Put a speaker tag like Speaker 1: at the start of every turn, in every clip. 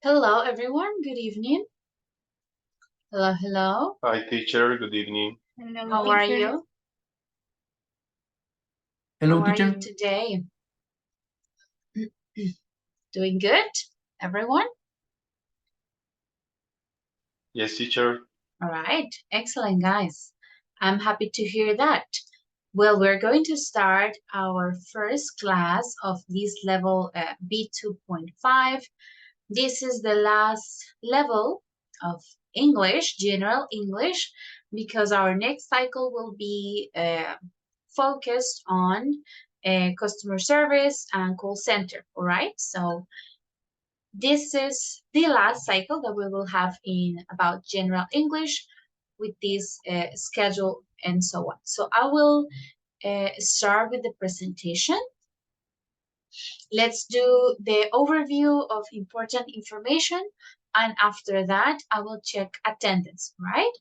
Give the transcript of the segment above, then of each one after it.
Speaker 1: Hello, everyone. Good evening. Hello, hello.
Speaker 2: Hi, teacher. Good evening.
Speaker 3: Hello,
Speaker 1: How are
Speaker 3: teacher.
Speaker 1: you?
Speaker 3: Hello,
Speaker 1: How are you
Speaker 3: teacher.
Speaker 1: today? Doing good, everyone?
Speaker 2: Yes, teacher.
Speaker 1: All right. Excellent, guys. I'm happy to hear that. Well, we're going to start our first class of this level B2.5. This is the last level of English, general English, because our next cycle will be focused on customer service and call center. All right. So this is the last cycle that we will have in about general English with this schedule and so on. So I will start with the presentation. Let's do the overview of important information, and after that I will check attendance, right?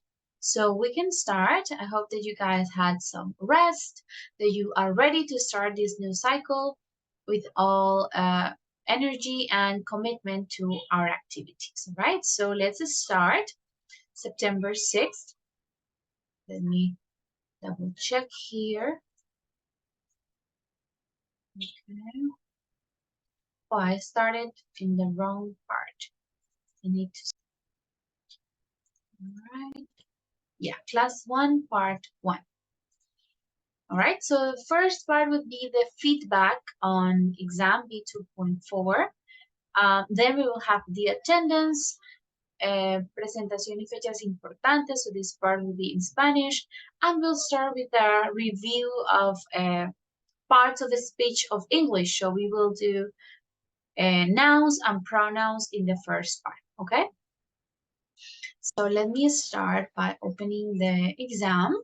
Speaker 1: So we can start. I hope that you guys had some rest, that you are ready to start this new cycle with all energy and commitment to our activities, right? So let's start. September 6th. Let me double check here. Okay. Oh, I started in the wrong part. I need to. All right. Yeah, class 1, part 1. All right, so the first part would be the feedback on exam B2.4. Then we will have the attendance, presentación y fechas importantes, so this part will be in Spanish, and we'll start with a review of parts of the speech of English. So we will do nouns and pronouns in the first part, okay? So let me start by opening the exam.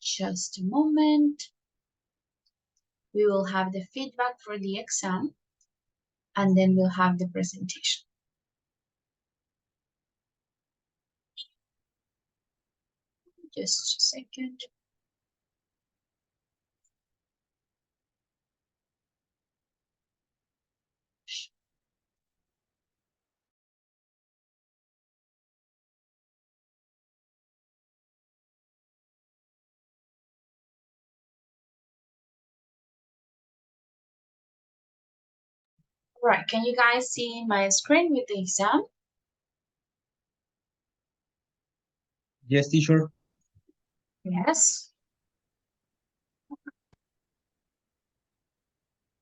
Speaker 1: Just a moment. We will have the feedback for the exam, and then we'll have the presentation. Just a second. All right, can you guys see my screen with the exam?
Speaker 3: Yes, teacher.
Speaker 1: Yes.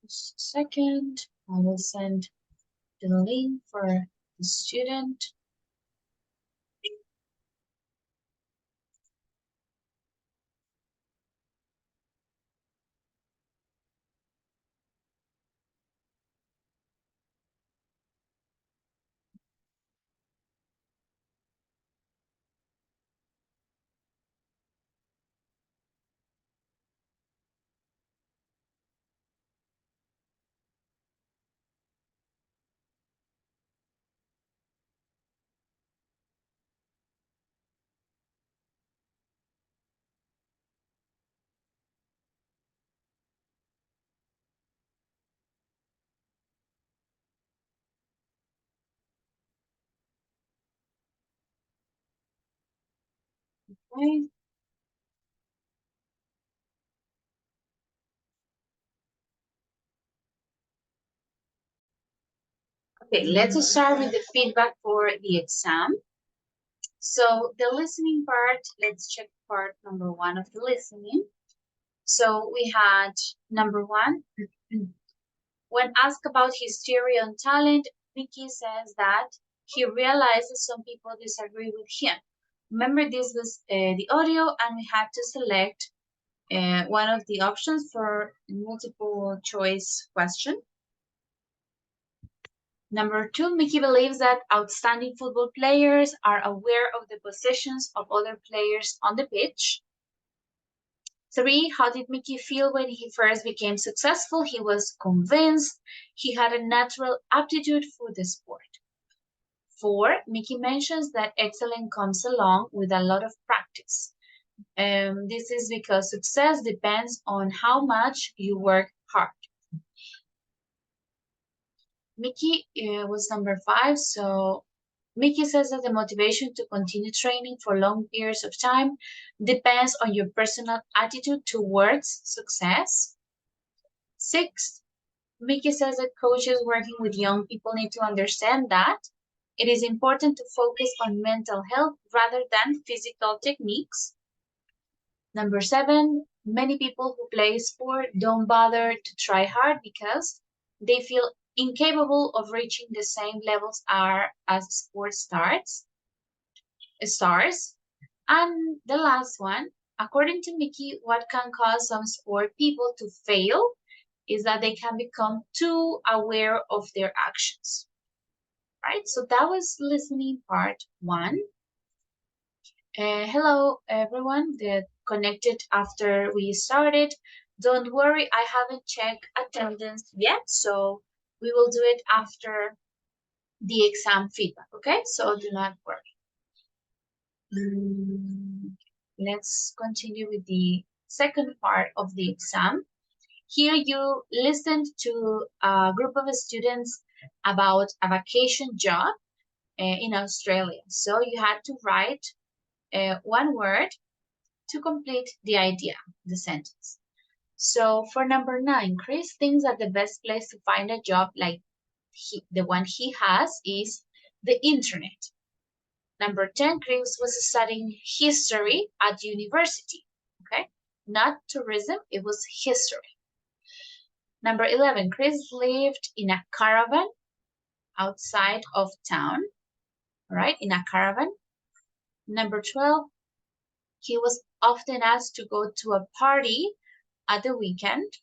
Speaker 1: Just a second. I will send the link for the student. Okay. Okay, let's start with the feedback for the exam. So the listening part, let's check part number 1 of the listening. So we had number 1. When asked about his theory on talent, Mickey says that he realizes some people disagree with him. Remember, this was the audio, and we had to select one of the options for multiple choice question. Number 2, Mickey believes that outstanding football players are aware of the positions of other players on the pitch. 3, how did Mickey feel when he first became successful? He was convinced he had a natural aptitude for the sport. 4, Mickey mentions that excellence comes along with a lot of practice. This is because success depends on how much you work hard. Mickey was number 5. So Mickey says that the motivation to continue training for long periods of time depends on your personal attitude towards success. 6, Mickey says that coaches working with young people need to understand that it is important to focus on mental health rather than physical techniques. Number 7, many people who play sport don't bother to try hard because they feel incapable of reaching the same levels as sport stars. And the last one, according to Mickey, what can cause some sport people to fail is that they can become too aware of their actions, right? So that was listening part 1. Hello, everyone that connected after we started. Don't worry, I haven't checked attendance yet, so we will do it after the exam feedback, okay? So do not worry. Let's continue with the second part of the exam. Here you listened to a group of students about a vacation job in Australia. So you had to write one word to complete the idea, the sentence. So for number 9, Chris thinks that the best place to find a job like the one he has is the internet. Number 10, Chris was studying history at university, okay? Not tourism, it was history. Number 11, Chris lived in a caravan outside of town, right? In a caravan. Number 12, he was often asked to go to a party at the weekend.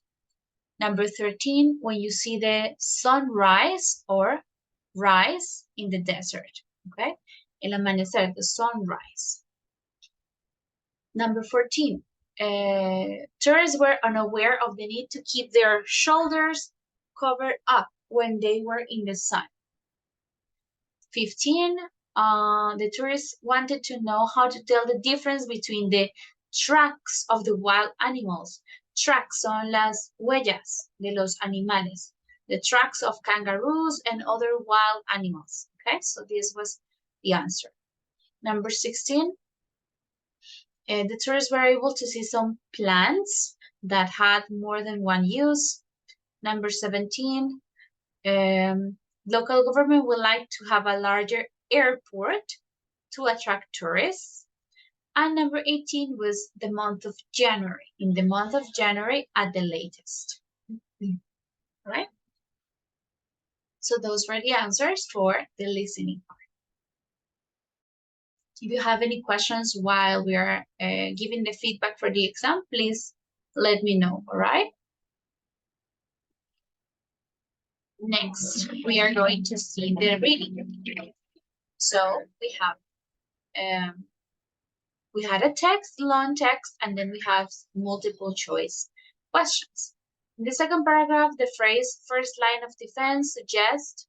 Speaker 1: Number 13, when you see the sunrise or rise in the desert, okay? El amanecer, the sunrise. Number 14, tourists were unaware of the need to keep their shoulders covered up when they were in the sun. 15, the tourists wanted to know how to tell the difference between the tracks of the wild animals. Tracks son las huellas de los animales. The tracks of kangaroos and other wild animals. Okay, so this was the answer. Number 16, the tourists were able to see some plants that had more than one use. Number 17, local government would like to have a larger airport to attract tourists. And number 18 was the month of January, in the month of January at the latest. All right? So those were the answers for the listening part. If you have any questions while we are giving the feedback for the exam, please let me know, all right? Next, we are going to see the reading. So we had a text, long text, and then we have multiple choice questions. In the second paragraph, the phrase first line of defense suggests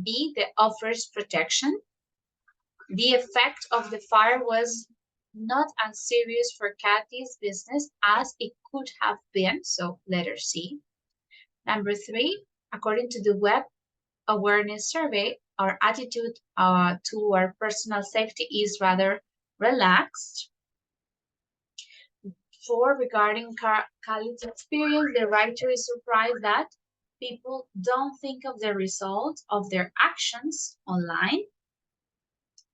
Speaker 1: B, the offers protection. The effect of the fire was not as serious for Kathy's business as it could have been, so letter C. Number 3, according to the Web Awareness Survey, our attitude to our personal safety is rather relaxed. 4, regarding Khalid's experience, the writer is surprised that people don't think of the result of their actions online.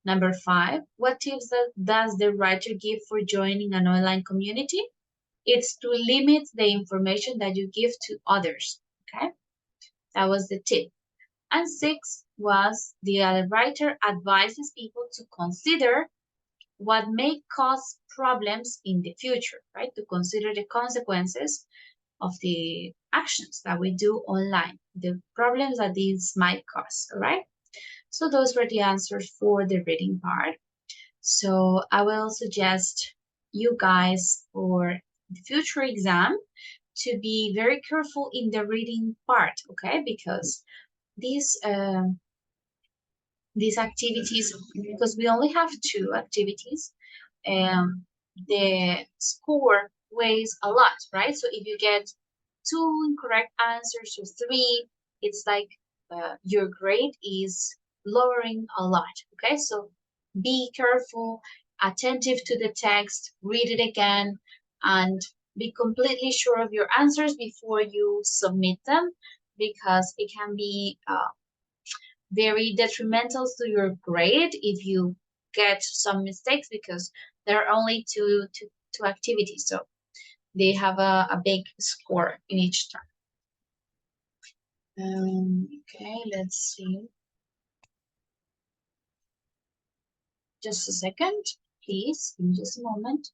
Speaker 1: Number 5, what tips does the writer give for joining an online community? It's to limit the information that you give to others, okay? That was the tip. And 6 was the writer advises people to consider what may cause problems in the future, right? To consider the consequences of the actions that we do online, the problems that these might cause, all right? So those were the answers for the reading part. So I will suggest you guys for the future exam to be very careful in the reading part, okay? Because these activities, because we only have 2 activities, the score weighs a lot, right? So if you get 2 incorrect answers or 3, it's like your grade is lowering a lot. Okay, so be careful, attentive to the text, read it again, and be completely sure of your answers before you submit them, because it can be very detrimental to your grade if you get some mistakes, because there are only two activities, so they have a big score in each term. Okay, let's see. Just a second, please. Give me just a moment.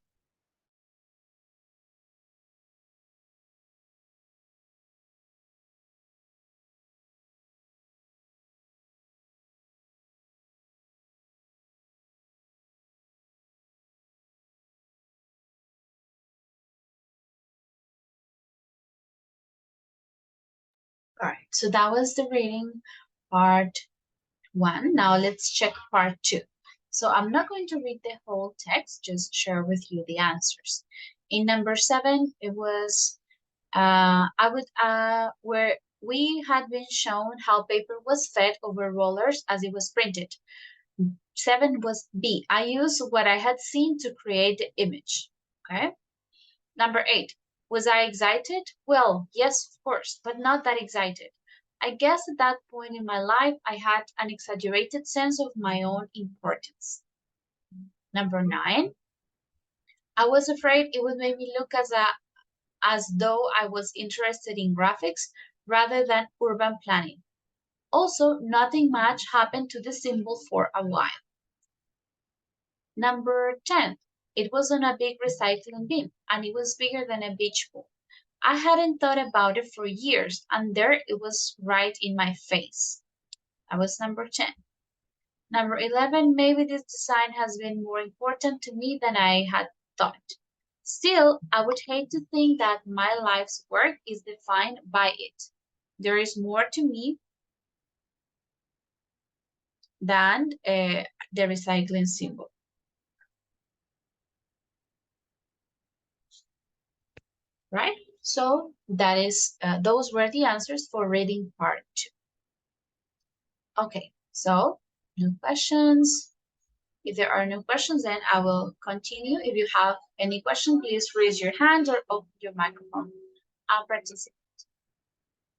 Speaker 1: All right, so that was the reading part 1. Now let's check part 2. So I'm not going to read the whole text, just share with you the answers. In number 7, it was where we had been shown how paper was fed over rollers as it was printed. 7 was B. I used what I had seen to create the image. Okay. Number 8. Was I excited? Well, yes, of course, but not that excited. I guess at that point in my life, I had an exaggerated sense of my own importance. Number 9. I was afraid it would make me look as though I was interested in graphics rather than urban planning. Also, nothing much happened to the symbol for a while. Number 10. It was on a big recycling bin, and it was bigger than a beach ball. I hadn't thought about it for years, and there it was right in my face. That was number 10. Number 11. Maybe this design has been more important to me than I had thought. Still, I would hate to think that my life's work is defined by it. There is more to me than the recycling symbol. Right? So that is, those were the answers for reading part 2. Okay, so no questions. If there are no questions, then I will continue. If you have any question, please raise your hand or open your microphone. I'll participate.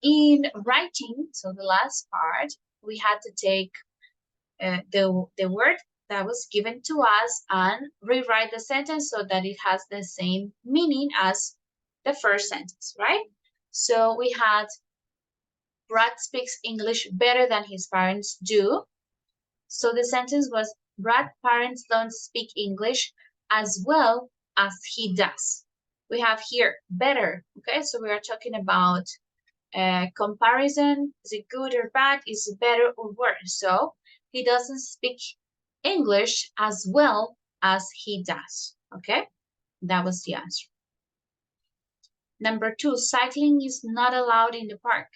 Speaker 1: In writing, so the last part, we had to take the word that was given to us and rewrite the sentence so that it has the same meaning as the first sentence, right? So we had Brad speaks English better than his parents do. So the sentence was Brad's parents don't speak English as well as he does. We have here better, okay? So we are talking about comparison. Is it good or bad? Is it better or worse? So he doesn't speak English as well as he does, okay? That was the answer. Number 2, cycling is not allowed in the park.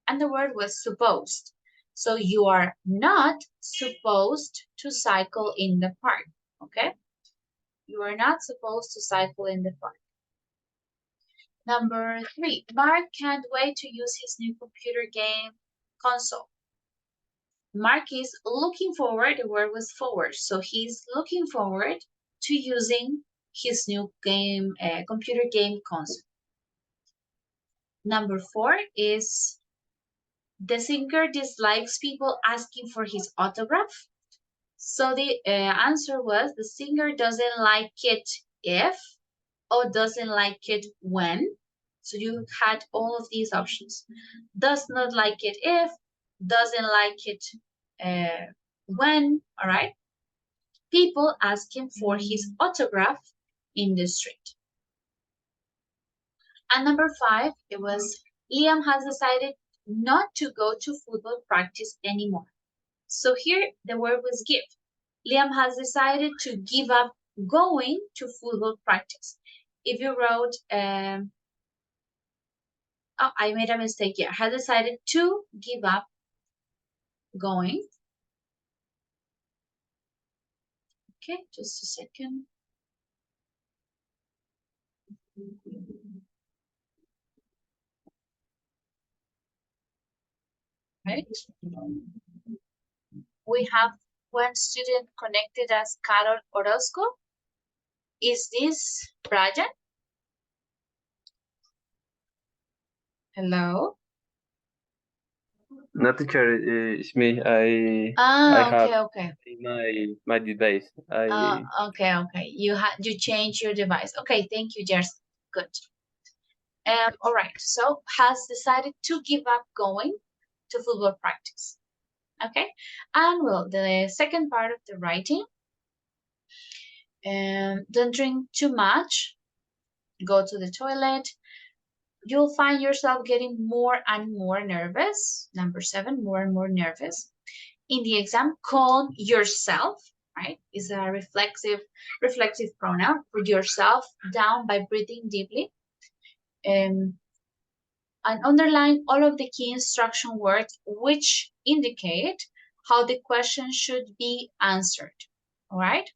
Speaker 1: And the word was supposed. So you are not supposed to cycle in the park, okay? You are not supposed to cycle in the park. Number 3, Mark can't wait to use his new computer game console. Mark is looking forward, the word was forward, so he's looking forward to using his new computer game console. Number 4 is the singer dislikes people asking for his autograph. So the answer was the singer doesn't like it if or doesn't like it when. So you had all of these options. Does not like it if, doesn't like it when, all right? People ask him for his autograph in the street. And number 5, it was Liam has decided not to go to football practice anymore. So here the word was give. Liam has decided to give up going to football practice. If you wrote, oh, I made a mistake here. Has decided to give up going. Okay, just a second. right? We have one student connected as Carol Orozco. Is this Brian? Hello?
Speaker 4: No, teacher, it's me. I
Speaker 1: Okay,
Speaker 4: have
Speaker 1: okay.
Speaker 4: my device.
Speaker 1: Okay. You changed your device. Okay, thank you, Jersey. Good. All right. So has decided to give up going to football practice. Okay. And well, the second part of the writing. Don't drink too much. Go to the toilet. You'll find yourself getting more and more nervous. Number 7, more and more nervous. In the exam, calm yourself, right? Is a reflexive pronoun. Put yourself down by breathing deeply. And underline all of the key instruction words which indicate how the question should be answered. All right.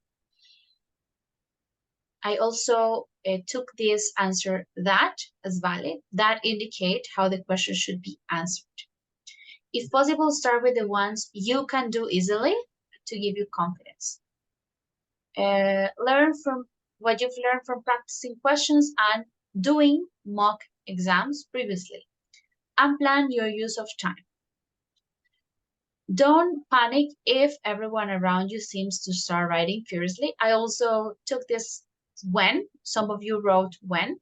Speaker 1: I also took this answer that as valid, that indicate how the question should be answered. If possible, start with the ones you can do easily to give you confidence. Learn from what you've learned from practicing questions and doing mock exams previously, and plan your use of time. Don't panic if everyone around you seems to start writing furiously. I also took this when, some of you wrote when.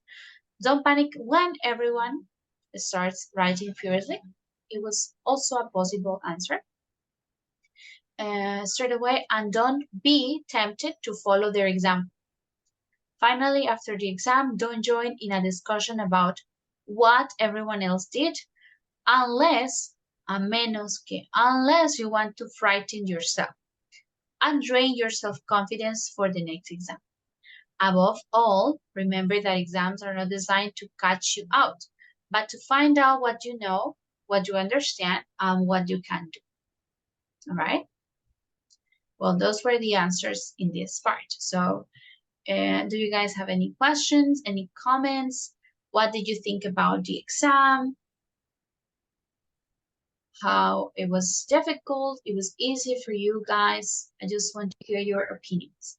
Speaker 1: Don't panic when everyone starts writing furiously. It was also a possible answer. Straight away, and don't be tempted to follow their example. Finally, after the exam, don't join in a discussion about what everyone else did unless, unless you want to frighten yourself and drain your self-confidence for the next exam. Above all, remember that exams are not designed to catch you out, but to find out what you know, what you understand, and what you can do. All right? Well, those were the answers in this part. So, do you guys have any questions, any comments? What did you think about the exam? How it was difficult? It was easy for you guys? I just want to hear your opinions.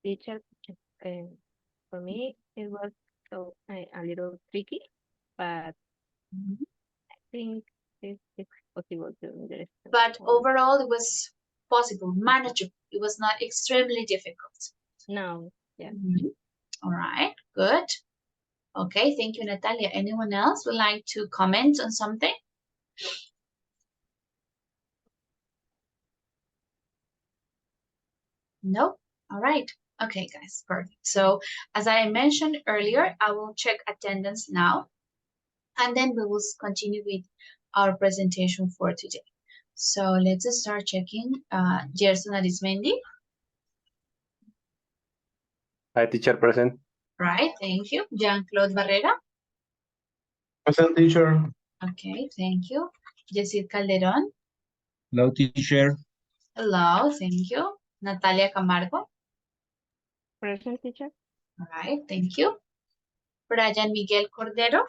Speaker 5: Teacher, for me, it was so a little tricky, but I think it's possible to understand.
Speaker 1: But overall, it was possible, manageable. It was not extremely difficult.
Speaker 5: No, yeah.
Speaker 1: All right, good. Okay, thank you, Natalia. Anyone else would like to comment on something? No? All right. Okay, guys, perfect. So as I mentioned earlier, I will check attendance now, and then we will continue with our presentation for today. So let's start checking. Gerson Arismendi.
Speaker 4: Hi, teacher, present.
Speaker 1: Right, thank you. Jean-Claude Barrera.
Speaker 3: Present, teacher.
Speaker 1: Okay, thank you. Yesid Calderon.
Speaker 3: Hello, teacher.
Speaker 1: Hello, thank you. Natalia Camargo.
Speaker 5: Present, teacher.
Speaker 1: All right, thank you. Brian Miguel Cordero.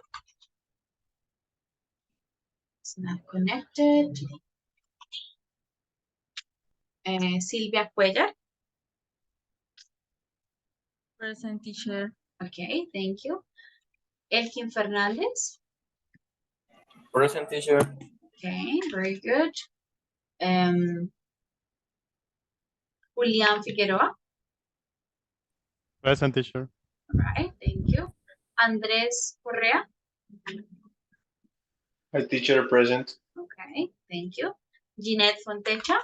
Speaker 1: It's not connected. Silvia Cuellar.
Speaker 6: Present, teacher.
Speaker 1: Okay, thank you. Elkin Fernandez.
Speaker 4: Present, teacher.
Speaker 1: Okay, very good. Julián Figueroa.
Speaker 2: Present, teacher.
Speaker 1: All right, thank you. Andrés Correa.
Speaker 2: Hi, teacher, present.
Speaker 1: Okay, thank you. Ginette Fontecha.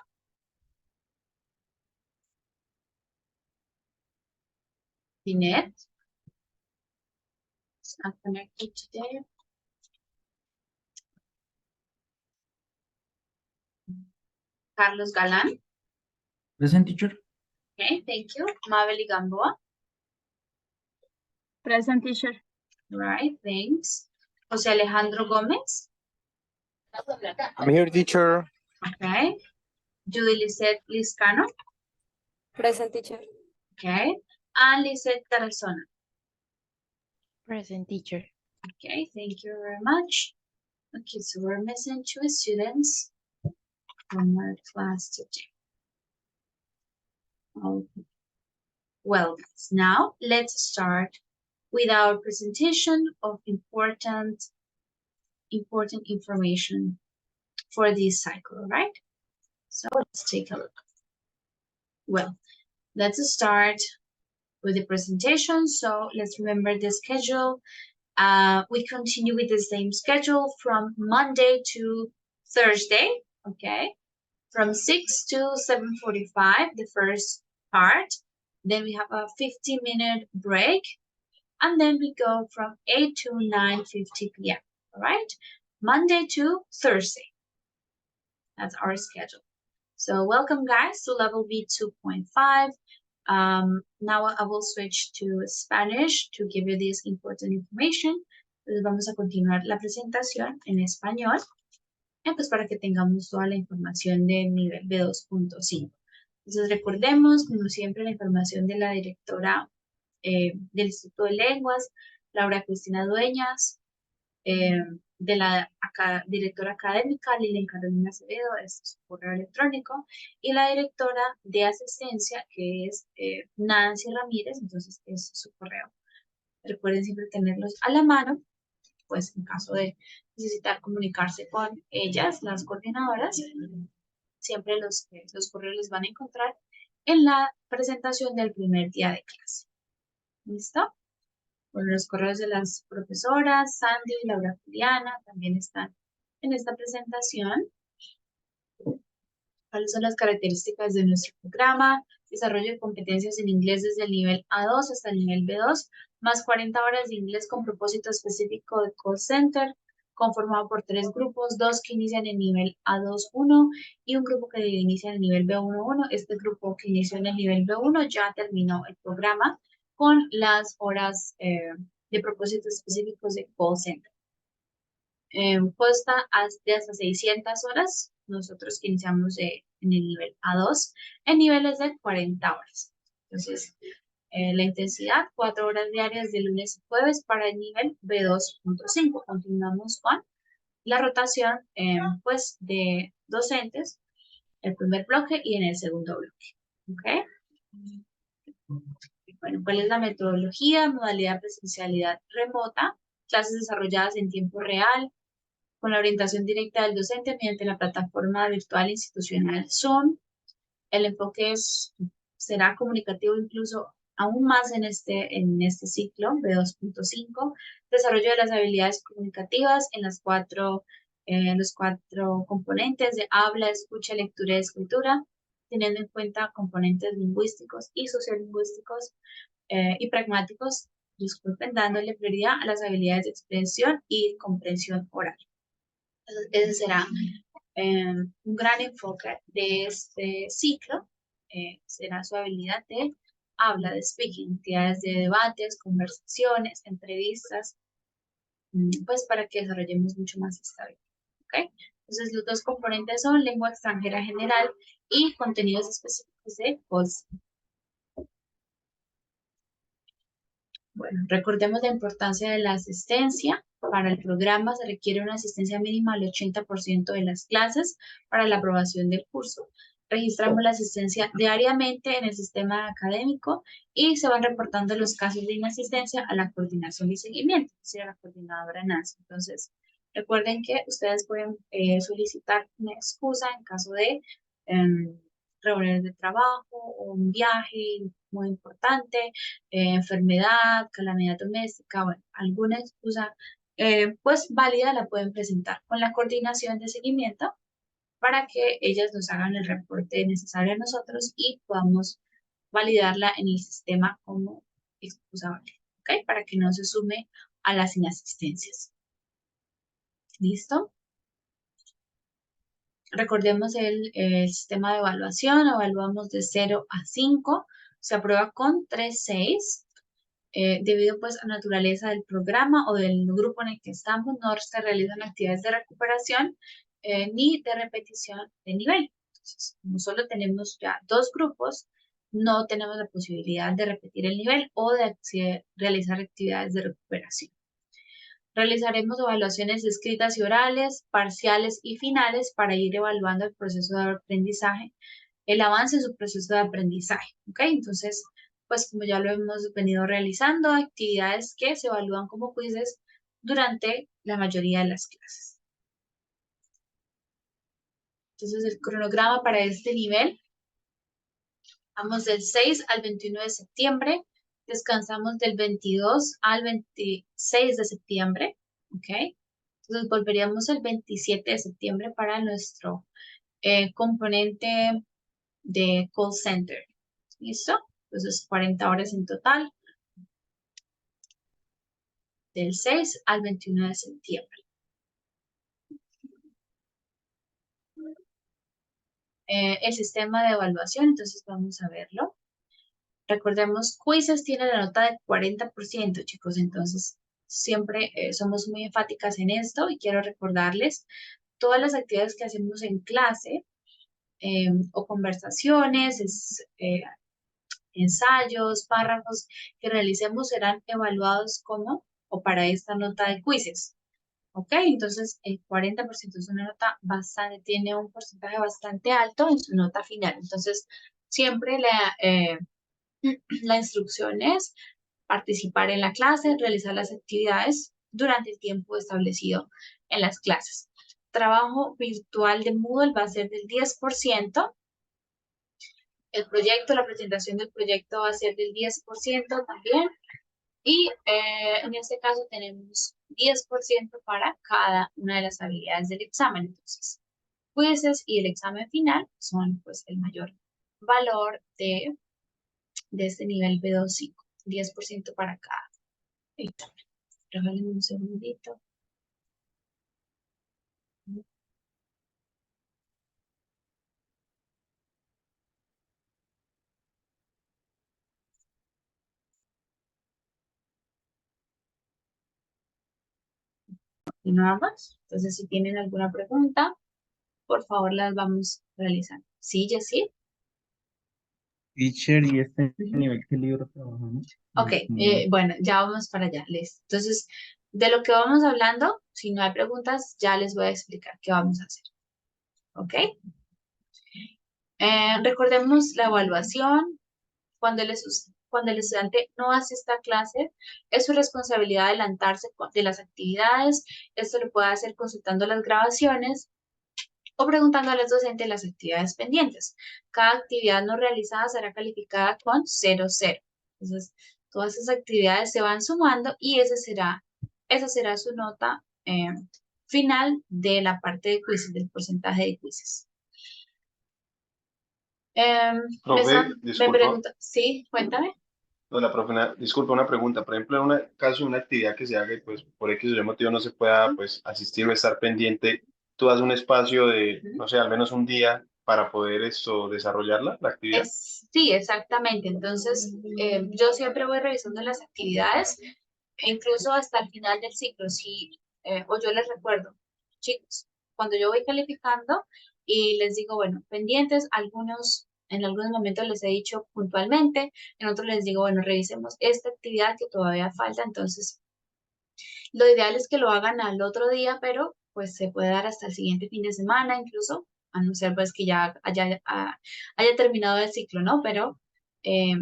Speaker 1: Ginette. It's not connected today. Carlos Galán.
Speaker 3: Present, teacher.
Speaker 1: Okay, thank you. Mabel Gamboa.
Speaker 6: Present, teacher.
Speaker 1: All right, thanks. José Alejandro Gómez.
Speaker 4: I'm here, teacher.
Speaker 1: Okay. Judy Lisette Liscano.
Speaker 7: Present, teacher.
Speaker 1: Okay. And Lisette Tarazona.
Speaker 5: Present, teacher.
Speaker 1: Okay, thank you very much. Okay, so we're missing 2 students from our class today. Okay. Well, guys, now let's start with our presentation of important information for this cycle, right? So let's take a look. Well, let's start with the presentation. So let's remember the schedule. We continue with the same schedule from Monday to Thursday, okay? From 6 to 7:45, the first part. Then we have a 15-minute break. And then we go from 8 to 9:50 p.m., all right? Monday to Thursday. That's our schedule. So welcome, guys, to level B2.5. Now I will switch to Spanish to give you this important information. Entonces vamos a continuar la presentación en español, pues para que tengamos toda la información del nivel B2.5. Entonces recordemos, como siempre, la información de la directora del Instituto de Lenguas, Laura Cristina Dueñas, de la directora académica, Lilian Carolina Acevedo, este es su correo electrónico, y la directora de asistencia, que es Nancy Ramírez, entonces es su correo. Recuerden siempre tenerlos a la mano, pues en caso de necesitar comunicarse con ellas, las coordinadoras, siempre los correos les van a encontrar en la presentación del primer día de clase. ¿Listo? Bueno, los correos de las profesoras, Sandy y Laura Juliana, también están en esta presentación. ¿Cuáles son las características de nuestro programa? Desarrollo de competencias en inglés desde el nivel A2 hasta el nivel B2, más 40 horas de inglés con propósito específico de call center, conformado por 3 grupos, 2 que inician en nivel A2-1 y un grupo que inicia en el nivel B1-1. Este grupo que inició en el nivel B1 ya terminó el programa con las horas de propósitos específicos de call center. Consta de hasta 600 horas, nosotros que iniciamos en el nivel A2, en niveles de 40 horas. Entonces, la intensidad, 4 horas diarias de lunes y jueves para el nivel B2.5. Continuamos con la rotación, pues, de docentes, el primer bloque y en el segundo bloque. ¿Ok? Bueno, ¿cuál es la metodología? Modalidad presencialidad remota, clases desarrolladas en tiempo real, con la orientación directa del docente mediante la plataforma virtual institucional Zoom. El enfoque será comunicativo incluso aún más en este ciclo B2.5. Desarrollo de las habilidades comunicativas en los cuatro componentes de habla, escucha, lectura y escritura, teniendo en cuenta componentes lingüísticos y sociolingüísticos y pragmáticos, disculpen, dándole prioridad a las habilidades de expresión y comprensión oral. Ese será un gran enfoque de este ciclo, será su habilidad de habla, de speaking, actividades de debates, conversaciones, entrevistas, pues para que desarrollemos mucho más esta habilidad. ¿Okay? Entonces los 2 componentes son lengua extranjera general y contenidos específicos de voz. Bueno, recordemos la importancia de la asistencia. Para el programa se requiere una asistencia mínima al 80% de las clases para la aprobación del curso. Registramos la asistencia diariamente en el sistema académico y se van reportando los casos de inasistencia a la coordinación de seguimiento, es decir, a la coordinadora Nancy. Entonces, recuerden que ustedes pueden solicitar una excusa en caso de reuniones de trabajo o un viaje muy importante, enfermedad, calamidad doméstica, bueno, alguna excusa pues válida la pueden presentar con la coordinación de seguimiento para que ellas nos hagan el reporte necesario a nosotros y podamos validarla en el sistema como excusa válida, ¿ok? Para que no se sume a las inasistencias. ¿Listo? Recordemos el sistema de evaluación, evaluamos de 0 a 5, se aprueba con 3.6. Debido pues a la naturaleza del programa o del grupo en el que estamos, no se realizan actividades de recuperación ni de repetición de nivel. Entonces, como solo tenemos ya 2 grupos, no tenemos la posibilidad de repetir el nivel o de realizar actividades de recuperación. Realizaremos evaluaciones escritas y orales, parciales y finales para ir evaluando el proceso de aprendizaje, el avance en su proceso de aprendizaje, ¿ok? Entonces, pues como ya lo hemos venido realizando, actividades que se evalúan como quizzes durante la mayoría de las clases. Entonces, el cronograma para este nivel, vamos del 6 al 21 de septiembre, descansamos del 22 al 26 de septiembre, ¿ok? Entonces volveríamos el 27 de septiembre para nuestro componente de call center. ¿Listo? Entonces 40 horas en total, del 6 al 21 de septiembre. El sistema de evaluación, entonces vamos a verlo. Recordemos, quizzes tienen la nota de 40%, chicos, entonces siempre somos muy enfáticas en esto y quiero recordarles todas las actividades que hacemos en clase o conversaciones, ensayos, párrafos que realicemos serán evaluados como o para esta nota de quizzes. ¿Ok? Entonces, el 40% es una nota bastante, tiene un porcentaje bastante alto en su nota final. Entonces, siempre la instrucción es participar en la clase, realizar las actividades durante el tiempo establecido en las clases. Trabajo virtual de Moodle va a ser del 10%. El proyecto, la presentación del proyecto va a ser del 10% también. Y en este caso tenemos 10% para cada una de las habilidades del examen. Entonces, quizzes y el examen final son pues el mayor valor de este nivel B2.5. 10% para cada examen. Regálenme un segundito. Continuamos. Entonces, si tienen alguna pregunta, por favor las vamos realizando. ¿Sí, Jessie?
Speaker 3: Teacher, ¿y este
Speaker 1: Ujú.
Speaker 3: nivel qué libro trabajamos?
Speaker 1: Ok, bueno, ya vamos para allá, listo. Entonces, de lo que vamos hablando, si no hay preguntas, ya les voy a explicar qué vamos a hacer. ¿Ok? Recordemos la evaluación. Cuando el estudiante no hace esta clase, es su responsabilidad adelantarse de las actividades. Esto lo puede hacer consultando las grabaciones o preguntando a los docentes las actividades pendientes. Cada actividad no realizada será calificada con 0,0. Entonces, todas esas actividades se van sumando y esa será su nota final de la parte de quizzes, del porcentaje de quizzes.
Speaker 2: Profe,
Speaker 1: Me
Speaker 2: disculpa,
Speaker 1: pregunto, sí, cuéntame.
Speaker 2: no, la profe, disculpa una pregunta. Por ejemplo, en un caso de una actividad que se haga y pues por X o Y motivo no se pueda pues asistir o estar pendiente, ¿tú das un espacio de, no sé, al menos un día para poder desarrollarla, la actividad?
Speaker 1: Sí, exactamente. Entonces, yo siempre voy revisando las actividades, e incluso hasta el final del ciclo, o yo les recuerdo, chicos, cuando yo voy calificando y les digo, bueno, pendientes, en algunos momentos les he dicho puntualmente, en otros les digo, bueno, revisemos esta actividad que todavía falta, entonces, lo ideal es que lo hagan al otro día, pero pues se puede dar hasta el siguiente fin de semana, incluso, a no ser pues que ya haya terminado el ciclo, ¿no? Pero eh,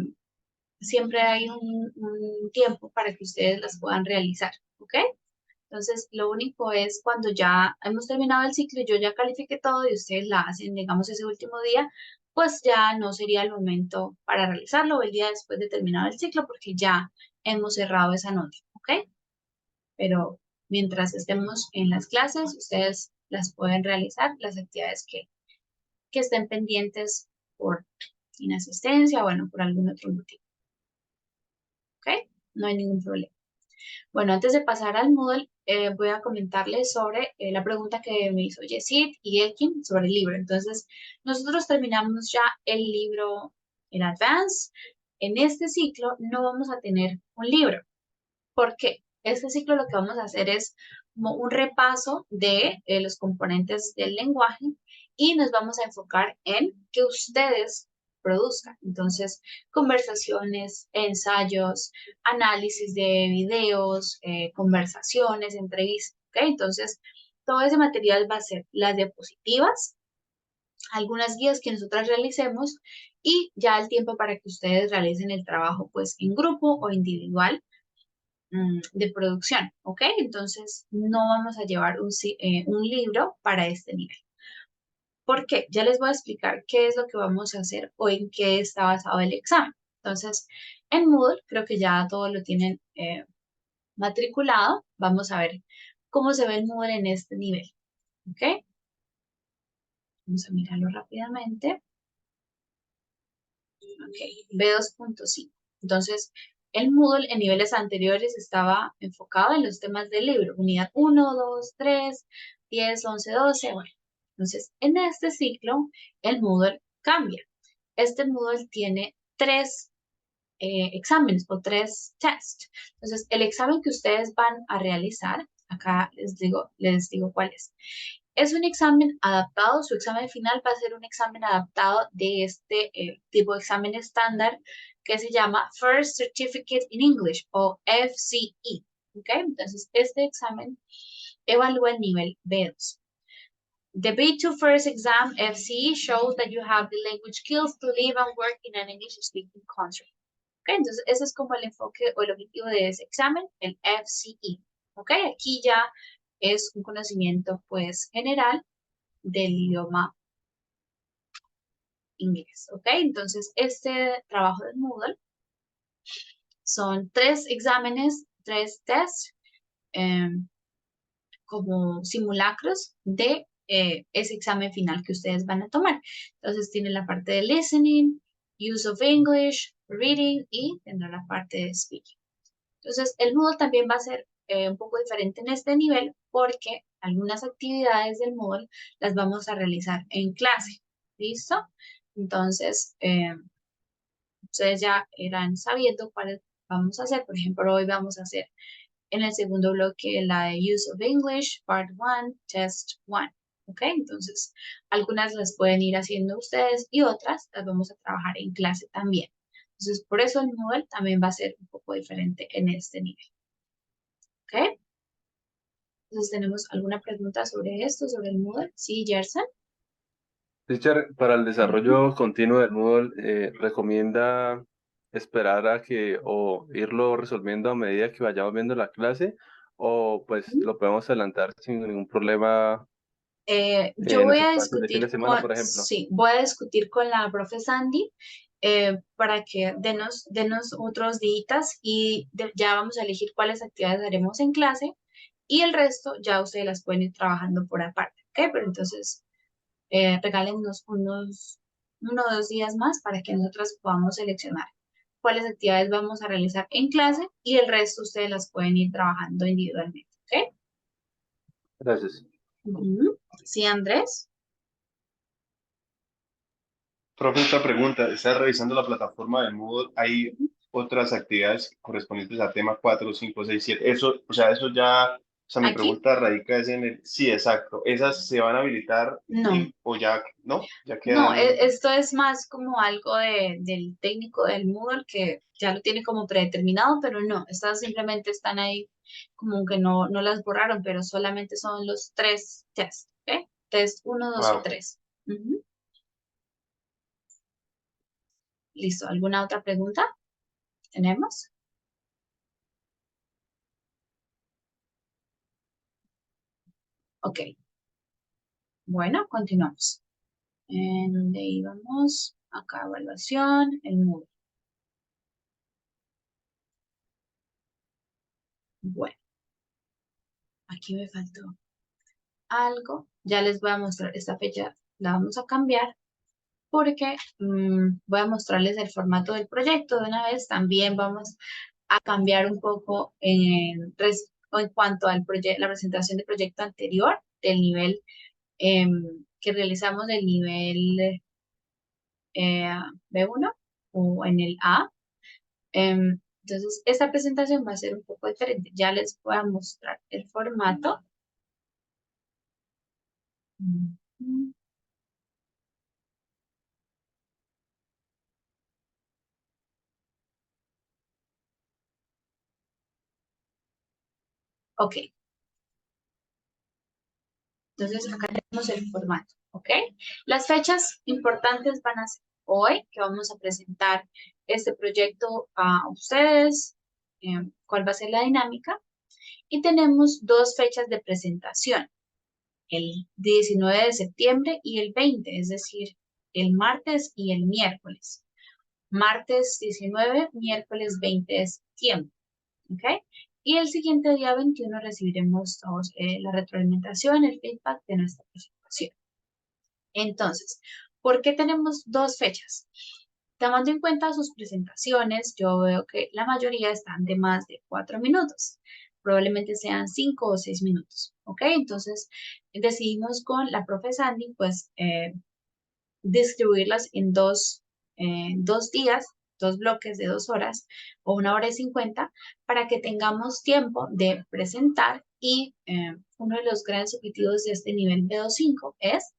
Speaker 1: siempre hay un tiempo para que ustedes las puedan realizar, ¿ok? Entonces, lo único es cuando ya hemos terminado el ciclo y yo ya califique todo y ustedes la hacen, digamos, ese último día, pues ya no sería el momento para realizarlo o el día después de terminado el ciclo porque ya hemos cerrado esa nota, ¿ok? Pero mientras estemos en las clases, ustedes las pueden realizar, las actividades que estén pendientes por inasistencia o, bueno, por algún otro motivo. ¿Ok? No hay ningún problema. Bueno, antes de pasar al Moodle, voy a comentarles sobre la pregunta que me hizo Yesid y Elkin sobre el libro. Entonces, nosotros terminamos ya el libro en Advance. En este ciclo no vamos a tener un libro. ¿Por qué? Este ciclo lo que vamos a hacer es como un repaso de los componentes del lenguaje y nos vamos a enfocar en que ustedes produzcan. Entonces, conversaciones, ensayos, análisis de videos, conversaciones, entrevistas, ¿ok? Entonces, todo ese material va a ser las diapositivas, algunas guías que nosotras realicemos y ya el tiempo para que ustedes realicen el trabajo pues en grupo o individual de producción, ¿ok? Entonces no vamos a llevar un libro para este nivel. ¿Por qué? Ya les voy a explicar qué es lo que vamos a hacer o en qué está basado el examen. Entonces, en Moodle creo que ya todo lo tienen matriculado. Vamos a ver cómo se ve el Moodle en este nivel, ¿ok? Vamos a mirarlo rápidamente. Ok, B2.5. Entonces, el Moodle en niveles anteriores estaba enfocado en los temas del libro, unidad 1, 2, 3, 10, 11, 12, bueno. Entonces, en este ciclo, el Moodle cambia. Este Moodle tiene tres exámenes o tres tests. Entonces, el examen que ustedes van a realizar, acá les digo cuál es. Es un examen adaptado, su examen final va a ser un examen adaptado de este tipo de examen estándar que se llama First Certificate in English o FCE. ¿Ok? Entonces, este examen evalúa el nivel B2. The B2 first exam FCE shows that you have the language skills to live and work in an English-speaking country. ¿Ok? Entonces, ese es como el enfoque o el objetivo de ese examen, el FCE. ¿Ok? Aquí ya es un conocimiento, pues, general del idioma inglés. ¿Ok? Entonces, este trabajo de Moodle son tres exámenes, tres tests, como simulacros de ese examen final que ustedes van a tomar. Entonces, tiene la parte de listening, use of English, reading y tendrá la parte de speaking. Entonces, el Moodle también va a ser un poco diferente en este nivel porque algunas actividades del Moodle las vamos a realizar en clase. ¿Listo? Entonces, ustedes ya irán sabiendo cuáles vamos a hacer. Por ejemplo, hoy vamos a hacer en el segundo bloque la de Use of English, Part 1, Test 1. ¿Ok? Entonces, algunas las pueden ir haciendo ustedes y otras las vamos a trabajar en clase también. Entonces, por eso el Moodle también va a ser un poco diferente en este nivel. ¿Ok? Entonces, ¿tenemos alguna pregunta sobre esto, sobre el Moodle? Sí, Gerson.
Speaker 4: Teacher, para el desarrollo continuo del Moodle, ¿recomienda esperar a que o irlo resolviendo a medida que vayamos viendo la clase o pues lo podemos adelantar sin ningún problema
Speaker 1: Yo
Speaker 4: en
Speaker 1: voy
Speaker 4: los
Speaker 1: a
Speaker 4: espacios de fin de
Speaker 1: discutir
Speaker 4: semana,
Speaker 1: con,
Speaker 4: por ejemplo?
Speaker 1: sí, voy a discutir con la profe Sandy para que denos otros días y ya vamos a elegir cuáles actividades haremos en clase y el resto ya ustedes las pueden ir trabajando por aparte, ¿ok? Pero entonces regálennos uno o 2 días más para que nosotras podamos seleccionar cuáles actividades vamos a realizar en clase y el resto ustedes las pueden ir trabajando individualmente, ¿ok?
Speaker 4: Gracias.
Speaker 1: Ujú. Sí, Andrés.
Speaker 2: Profe, esta pregunta, ¿estás revisando la plataforma de Moodle? ¿Hay otras actividades correspondientes a tema 4, 5, 6, 7? Eso, o sea, eso ya, o sea, mi
Speaker 1: ¿Aquí?
Speaker 2: pregunta radica es en el, sí, exacto. ¿Esas se van a habilitar
Speaker 1: No.
Speaker 2: o ya, no? Ya
Speaker 1: No,
Speaker 2: quedan,
Speaker 1: esto es más como algo del técnico del Moodle que ya lo tiene como predeterminado, pero no, estas simplemente están ahí como que no las borraron, pero solamente son los tres tests, ¿ok? Test 1, 2 y
Speaker 2: ah,
Speaker 1: 3. Ujú. Listo, ¿alguna otra pregunta? ¿Tenemos? Ok, bueno, continuamos. ¿En dónde íbamos? Acá, evaluación, el Moodle. Bueno, aquí me faltó algo. Ya les voy a mostrar esta fecha, la vamos a cambiar porque voy a mostrarles el formato del proyecto de una vez. También vamos a cambiar un poco en cuanto al la presentación del proyecto anterior, del nivel que realizamos del nivel B1 o en el A. Entonces, esta presentación va a ser un poco diferente. Ya les voy a mostrar el formato. Ujú. Ok. Entonces, acá tenemos el formato, ¿ok? Las fechas importantes van a ser hoy, que vamos a presentar este proyecto a ustedes, cuál va a ser la dinámica. Y tenemos dos fechas de presentación, el 19 de septiembre y el 20, es decir, el martes y el miércoles. Martes 19, miércoles 20 de septiembre, ¿ok? Y el siguiente día 21 recibiremos todos la retroalimentación, el feedback de nuestra presentación. Entonces, ¿por qué tenemos dos fechas? Tomando en cuenta sus presentaciones, yo veo que la mayoría están de más de 4 minutos. Probablemente sean 5 o 6 minutos, ¿ok? Entonces, decidimos con la profe Sandy, pues, distribuirlas en dos días, dos bloques de 2 horas o 1 hora y 50 para que tengamos tiempo de presentar y uno de los grandes objetivos de este nivel B2.5 es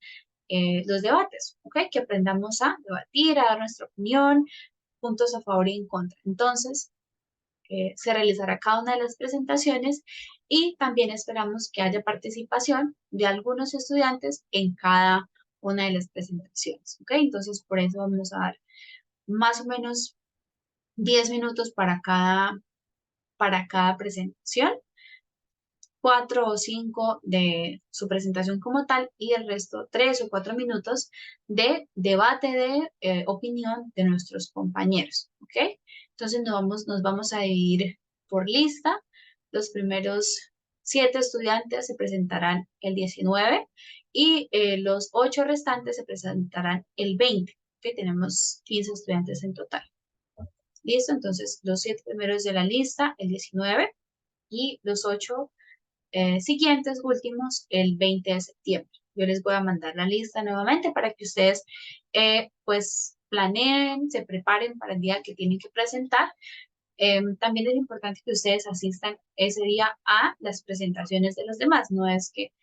Speaker 1: los debates, ¿ok? Que aprendamos a debatir, a dar nuestra opinión, puntos a favor y en contra. Entonces, se realizará cada una de las presentaciones y también esperamos que haya participación de algunos estudiantes en cada una de las presentaciones, ¿ok? Entonces, por eso vamos a dar más o menos 10 minutos para cada presentación, 4 o 5 de su presentación como tal y el resto 3 o 4 minutos de debate de opinión de nuestros compañeros, ¿ok? Entonces nos vamos a ir por lista. Los primeros 7 estudiantes se presentarán el 19 y los 8 restantes se presentarán el 20, que tenemos 15 estudiantes en total. ¿Listo? Entonces los 7 primeros de la lista, el 19 y los 8 siguientes últimos el 20 de septiembre. Yo les voy a mandar la lista nuevamente para que ustedes pues planeen, se preparen para el día que tienen que presentar. También es importante que ustedes asistan ese día a las presentaciones de los demás. No es que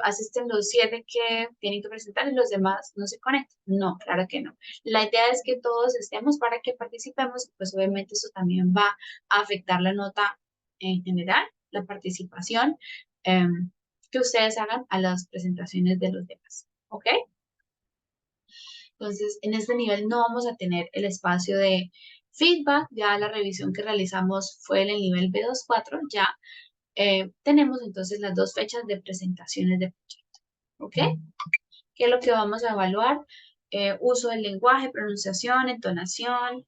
Speaker 1: asisten los 7 que tienen que presentar y los demás no se conectan. No, claro que no. La idea es que todos estemos para que participemos. Pues obviamente eso también va a afectar la nota en general, la participación que ustedes hagan a las presentaciones de los demás. ¿Ok? Entonces, en este nivel no vamos a tener el espacio de feedback. Ya la revisión que realizamos fue en el nivel B2.4. Ya tenemos entonces las dos fechas de presentaciones de proyecto. ¿Ok? ¿Qué es lo que vamos a evaluar? Uso del lenguaje, pronunciación, entonación,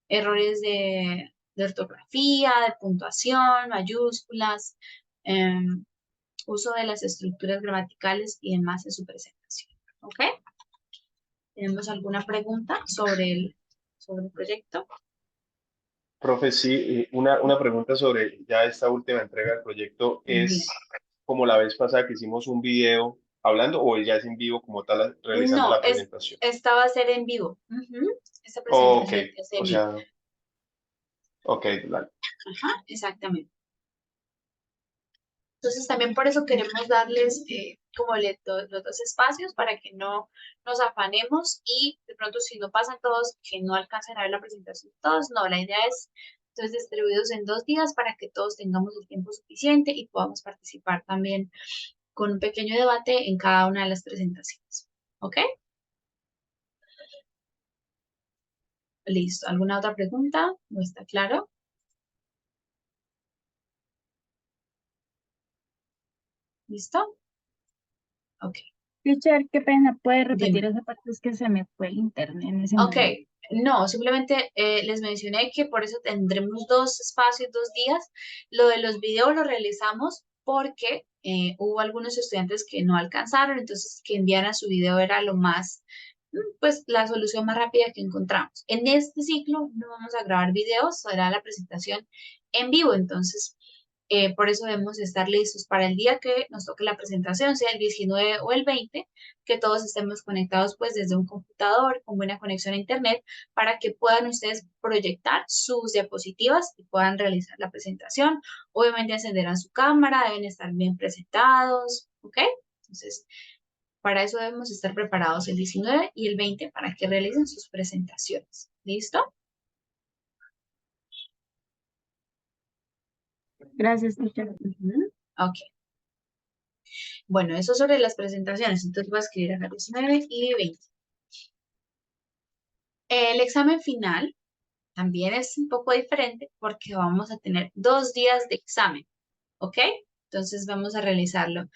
Speaker 1: errores de ortografía, de puntuación, mayúsculas, uso de las estructuras gramaticales y demás en su presentación. ¿Ok? ¿Tenemos alguna pregunta sobre el proyecto?
Speaker 2: Profe, sí, una pregunta sobre ya esta última entrega del proyecto es como la vez pasada que hicimos un video hablando o ya es en vivo como tal realizando
Speaker 1: No,
Speaker 2: la presentación.
Speaker 1: esta va a ser en vivo. Esta
Speaker 2: Ok,
Speaker 1: presentación es en
Speaker 2: o
Speaker 1: vivo.
Speaker 2: sea, ok, dale.
Speaker 1: Ajá, exactamente. Entonces también por eso queremos darles como los dos espacios para que no nos afanemos y de pronto si no pasan todos, que no alcancen a ver la presentación de todos. No, la idea es entonces distribuidos en 2 días para que todos tengamos el tiempo suficiente y podamos participar también con un pequeño debate en cada una de las presentaciones. ¿Ok? Listo. ¿Alguna otra pregunta? ¿No está claro? ¿Listo? Ok.
Speaker 6: Teacher, qué pena, ¿puede repetir
Speaker 1: Dime.
Speaker 6: esa parte? Es que se me fue el internet en ese
Speaker 1: Ok,
Speaker 6: momento.
Speaker 1: no, simplemente les mencioné que por eso tendremos 2 espacios, 2 días. Lo de los videos lo realizamos porque hubo algunos estudiantes que no alcanzaron, entonces que enviaran su video era lo más, pues la solución más rápida que encontramos. En este ciclo no vamos a grabar videos, será la presentación en vivo, entonces por eso debemos estar listos para el día que nos toque la presentación, sea el 19 o el 20, que todos estemos conectados pues desde un computador con buena conexión a internet para que puedan ustedes proyectar sus diapositivas y puedan realizar la presentación. Obviamente encenderán su cámara, deben estar bien presentados, ¿ok? Entonces, para eso debemos estar preparados el 19 y el 20 para que realicen sus presentaciones. ¿Listo?
Speaker 6: Gracias, teacher.
Speaker 1: Ok. Bueno, eso sobre las presentaciones. Entonces voy a escribir acá 19 y 20. El examen final también es un poco diferente porque vamos a tener 2 días de examen. ¿Ok? Entonces vamos a realizarlo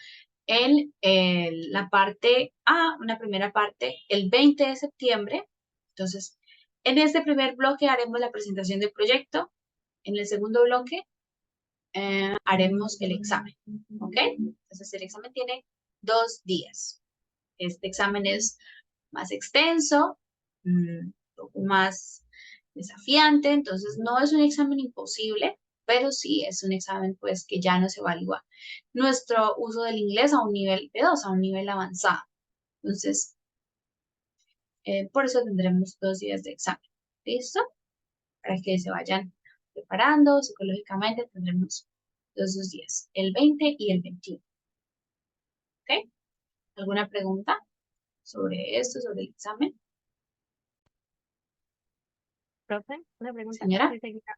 Speaker 1: en la parte A, una primera parte, el 20 de septiembre. Entonces, en este primer bloque haremos la presentación del proyecto. En el segundo bloque haremos el examen. ¿Ok? Entonces, el examen tiene 2 días. Este examen es más extenso, un poco más desafiante, entonces no es un examen imposible, pero sí es un examen pues que ya nos evalúa nuestro uso del inglés a un nivel B2, a un nivel avanzado. Entonces, por eso tendremos 2 días de examen. ¿Listo? Para que se vayan preparando psicológicamente, tendremos los 2 días, el 20 y el 21. ¿Ok? ¿Alguna pregunta sobre esto, sobre el examen?
Speaker 5: Profe, una pregunta.
Speaker 1: Señora.
Speaker 5: Si seguirá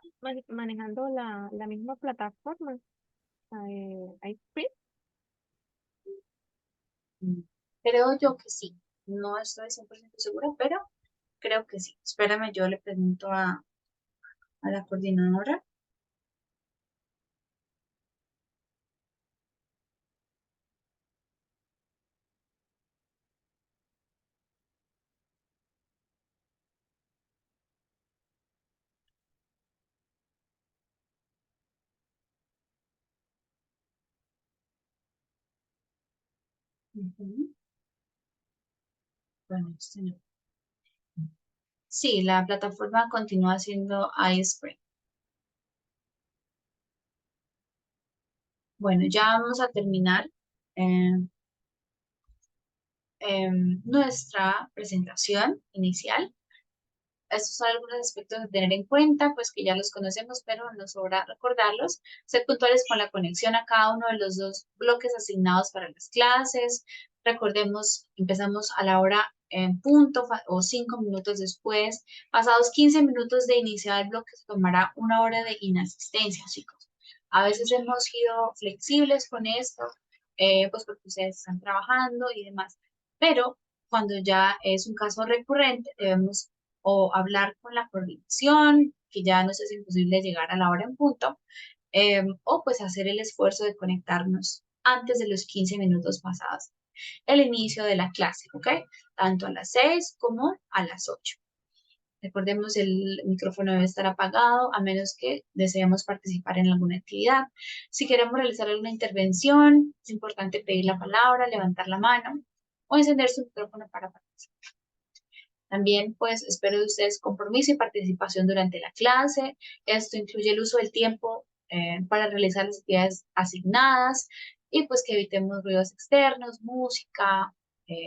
Speaker 5: manejando la misma plataforma, iScript.
Speaker 1: Creo yo que sí. No estoy 100% segura, pero creo que sí. Espérame, yo le pregunto a la coordinadora. Ujú. Bueno, no. Sí, la plataforma continúa siendo iSpring. Bueno, ya vamos a terminar nuestra presentación inicial. Estos son algunos aspectos a tener en cuenta, pues que ya los conocemos, pero nos sobra recordarlos. Ser puntuales con la conexión a cada uno de los 2 bloques asignados para las clases. Recordemos, empezamos a la hora en punto o 5 minutos después. Pasados 15 minutos de iniciar el bloque, se tomará 1 hora de inasistencia, chicos. A veces hemos sido flexibles con esto, pues porque ustedes están trabajando y demás. Pero cuando ya es un caso recurrente, debemos o hablar con la coordinación, que ya nos es imposible llegar a la hora en punto, o pues hacer el esfuerzo de conectarnos antes de los 15 minutos pasados el inicio de la clase, ¿ok? Tanto a las 6 como a las 8. Recordemos, el micrófono debe estar apagado a menos que deseemos participar en alguna actividad. Si queremos realizar alguna intervención, es importante pedir la palabra, levantar la mano o encender su micrófono para participar. También, pues, espero de ustedes compromiso y participación durante la clase. Esto incluye el uso del tiempo para realizar las actividades asignadas y, pues, que evitemos ruidos externos, música,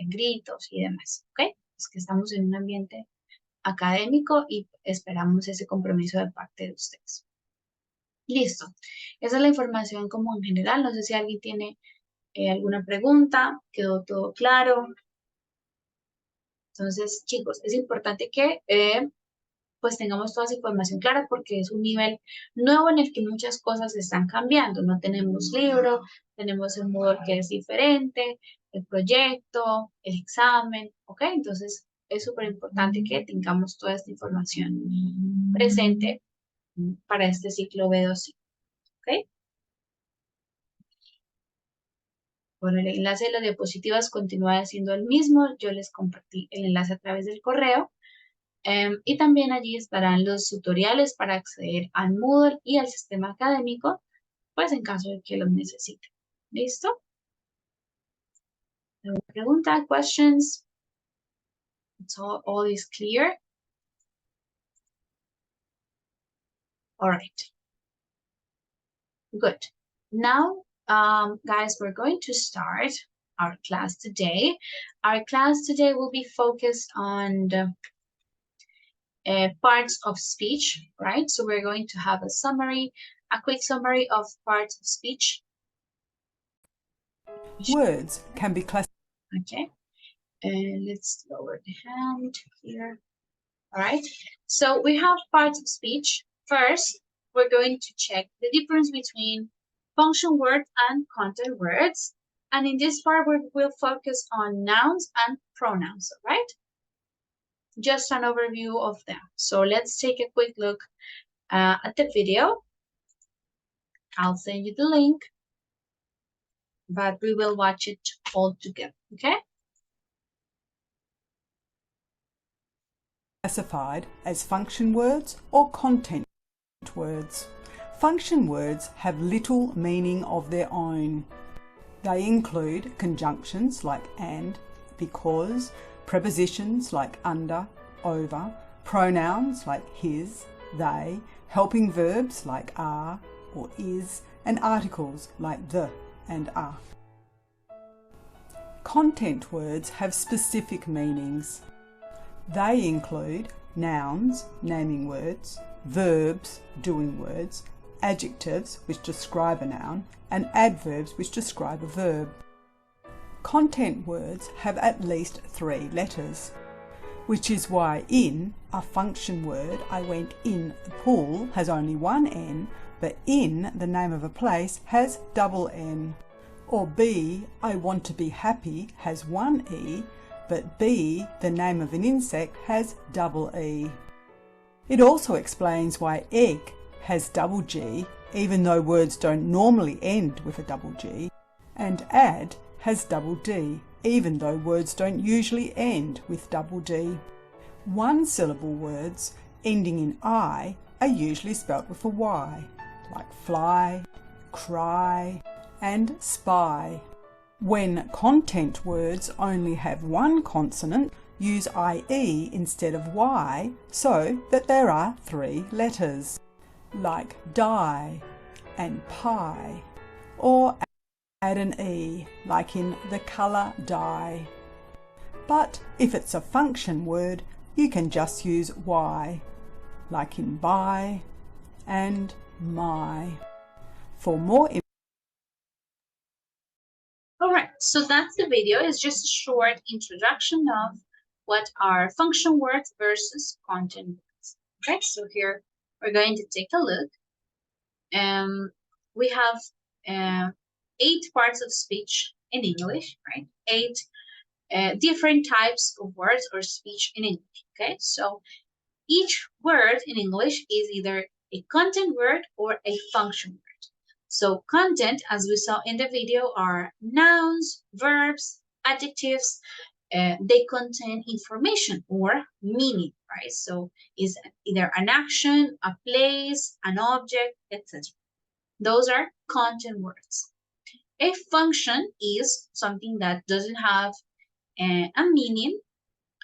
Speaker 1: gritos y demás, ¿ok? Es que estamos en un ambiente académico y esperamos ese compromiso de parte de ustedes. Listo. Esa es la información como en general. No sé si alguien tiene alguna pregunta. ¿Quedó todo claro? Entonces, chicos, es importante que pues tengamos toda esa información clara porque es un nivel nuevo en el que muchas cosas están cambiando. No tenemos libro, tenemos el Moodle que es diferente, el proyecto, el examen, ¿ok? Entonces, es súper importante que tengamos toda esta información presente para este ciclo B2, ¿ok? Bueno, el enlace de las diapositivas continúa siendo el mismo. Yo les compartí el enlace a través del correo. Y también allí estarán los tutoriales para acceder al Moodle y al sistema académico, pues en caso de que los necesiten. ¿Listo? ¿Alguna pregunta? Questions? It's all is clear. All right. Good. Now, guys, we're going to start our class today. Our class today will be focused on the parts of speech, right? So we're going to have a quick summary of parts of speech.
Speaker 7: Words can be classified.
Speaker 1: Okay, and let's lower the hand here. All right, so we have parts of speech. First, we're going to check the difference between function words and content words. And in this part, we will focus on nouns and pronouns, all right? Just an overview of them. So let's take a quick look at the video. I'll send you the link, but we will watch it all together, okay?
Speaker 7: Classified as function words or content words. Function words have little meaning of their own. They include conjunctions like and, because, prepositions like under, over, pronouns like his, they, helping verbs like are or is, and articles like the and are. Content words have specific meanings. They include nouns, naming words, verbs, doing words, adjectives which describe a noun, and adverbs which describe a verb. Content words have at least 3 letters, which is why in, a function word, I went in the pool, has only 1 N, but in, the name of a place, has double N. Or be, I want to be happy, has 1 E, but be, the name of an insect, has double E. It also explains why egg has double G, even though words don't normally end with a double G, and add has double D, even though words don't usually end with double D. One-syllable words ending in I are usually spelt with a Y, like fly, cry, and spy. When content words only have 1 consonant, use IE instead of Y so that there are 3 letters, like die and pie, or add an E, like in the colour dye. But if it's a function word, you can just use Y, like in buy and my. For more
Speaker 1: All right, so that's the video. It's just a short introduction of what are function words versus content words. Okay, so here we're going to take a look. We have 8 parts of speech in English, right? 8 different types of words or speech in English, okay? So each word in English is either a content word or a function word. So content, as we saw in the video, are nouns, verbs, adjectives. They contain information or meaning, right? So it's either an action, a place, an object, etc. Those are content words. A function is something that doesn't have a meaning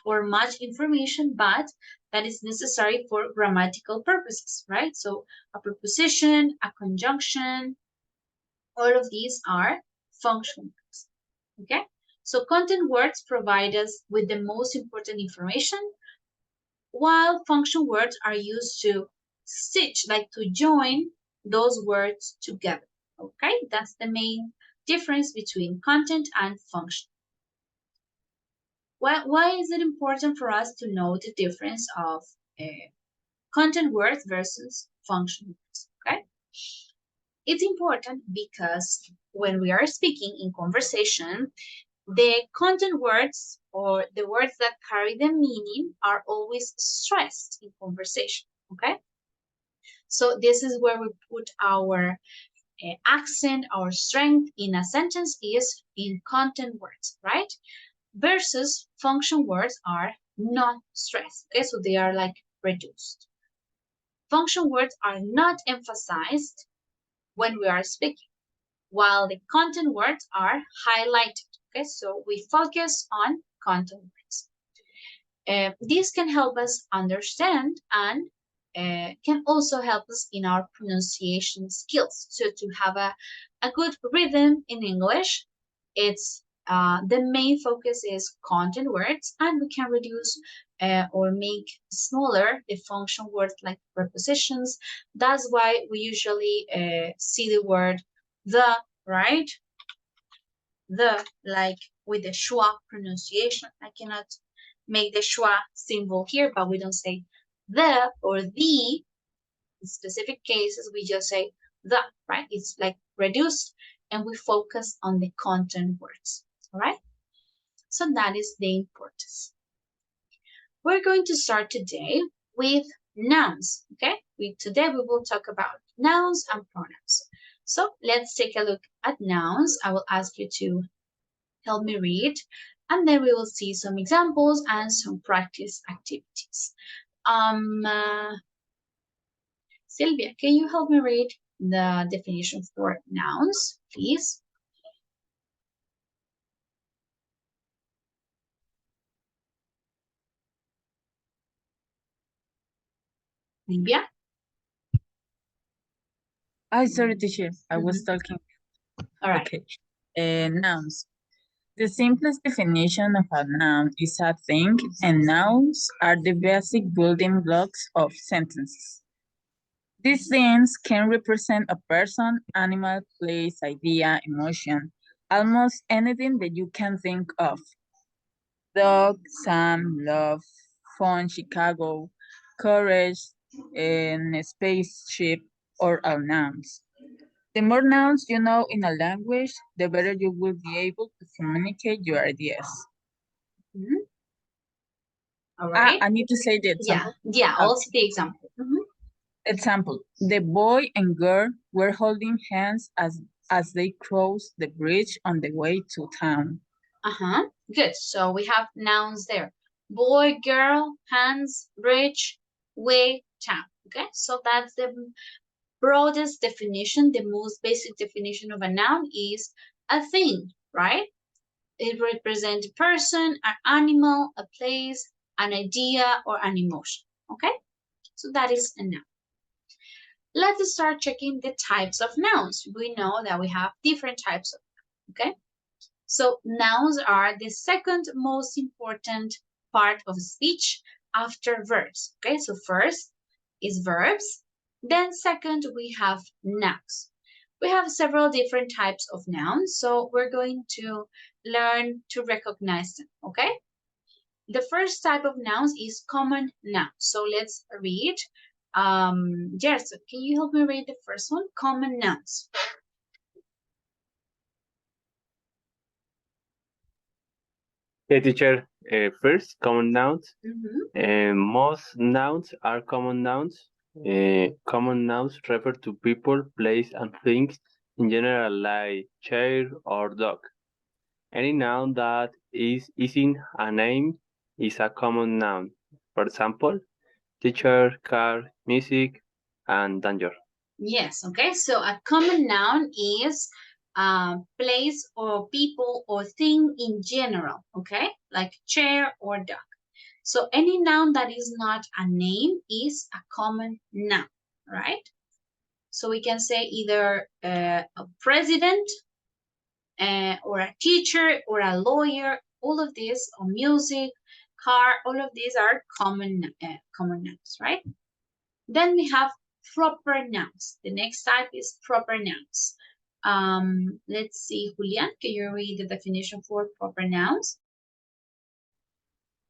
Speaker 1: or much information, but that is necessary for grammatical purposes, right? So a preposition, a conjunction, all of these are function words, okay? So content words provide us with the most important information, while function words are used to stitch, like to join those words together, okay? That's the main difference between content and function. Why is it important for us to know the difference of content words versus function words, okay? It's important because when we are speaking in conversation, the content words or the words that carry the meaning are always stressed in conversation, okay? So this is where we put our accent, our strength in a sentence is in content words, right? Versus function words are not stressed, okay? So they are like reduced. Function words are not emphasized when we are speaking, while the content words are highlighted, okay? So we focus on content words. This can help us understand and can also help us in our pronunciation skills. So to have a good rhythm in English, it's the main focus is content words, and we can reduce or make smaller the function words like prepositions. That's why we usually see the word the, right? The, like with the schwa pronunciation. I cannot make the schwa symbol here, but we don't say the or the. In specific cases, we just say the, right? It's like reduced, and we focus on the content words, all right? So that is the importance. We're going to start today with nouns, okay? Today we will talk about nouns and pronouns. So let's take a look at nouns. I will ask you to help me read, and then we will see some examples and some practice activities. Sylvia, can you help me read the definition for nouns, please? Sylvia?
Speaker 6: Sorry, teacher. I was talking.
Speaker 1: All right.
Speaker 6: Okay. Nouns. The simplest definition of a noun is a thing, and nouns are the basic building blocks of sentences. These things can represent a person, animal, place, idea, emotion, almost anything that you can think of. Dog, Sam, love, phone, Chicago, courage, and spaceship, or all nouns. The more nouns you know in a language, the better you will be able to communicate your ideas.
Speaker 1: Mm-hmm. All right.
Speaker 6: I need to say the example.
Speaker 1: Yeah, also the example. Mm-hmm.
Speaker 6: Example, the boy and girl were holding hands as they crossed the bridge on the way to town.
Speaker 1: Good. So we have nouns there. Boy, girl, hands, bridge, way, town. Okay, so that's the broadest definition. The most basic definition of a noun is a thing, right? It represents a person, an animal, a place, an idea, or an emotion. Okay, so that is a noun. Let's start checking the types of nouns. We know that we have different types of nouns, okay? So nouns are the second most important part of speech after verbs, okay? So first is verbs, then second we have nouns. We have several different types of nouns, so we're going to learn to recognize them, okay? The first type of nouns is common nouns. So let's read. Gerson, can you help me read the first one? Common nouns.
Speaker 4: Hey, teacher. First, common nouns.
Speaker 1: Mm-hmm.
Speaker 4: Most nouns are common nouns. Common nouns refer to people, place, and things in general, like chair or dog. Any noun that isn't a name is a common noun. For example, teacher, car, music, and danger.
Speaker 1: Yes, okay. So a common noun is place or people or thing in general, okay? Like chair or dog. So any noun that is not a name is a common noun, right? So we can say either a president or a teacher or a lawyer. All of these, or music, car, all of these are common nouns, right? Then we have proper nouns. The next type is proper nouns. Let's see, Julian, can you read the definition for proper nouns?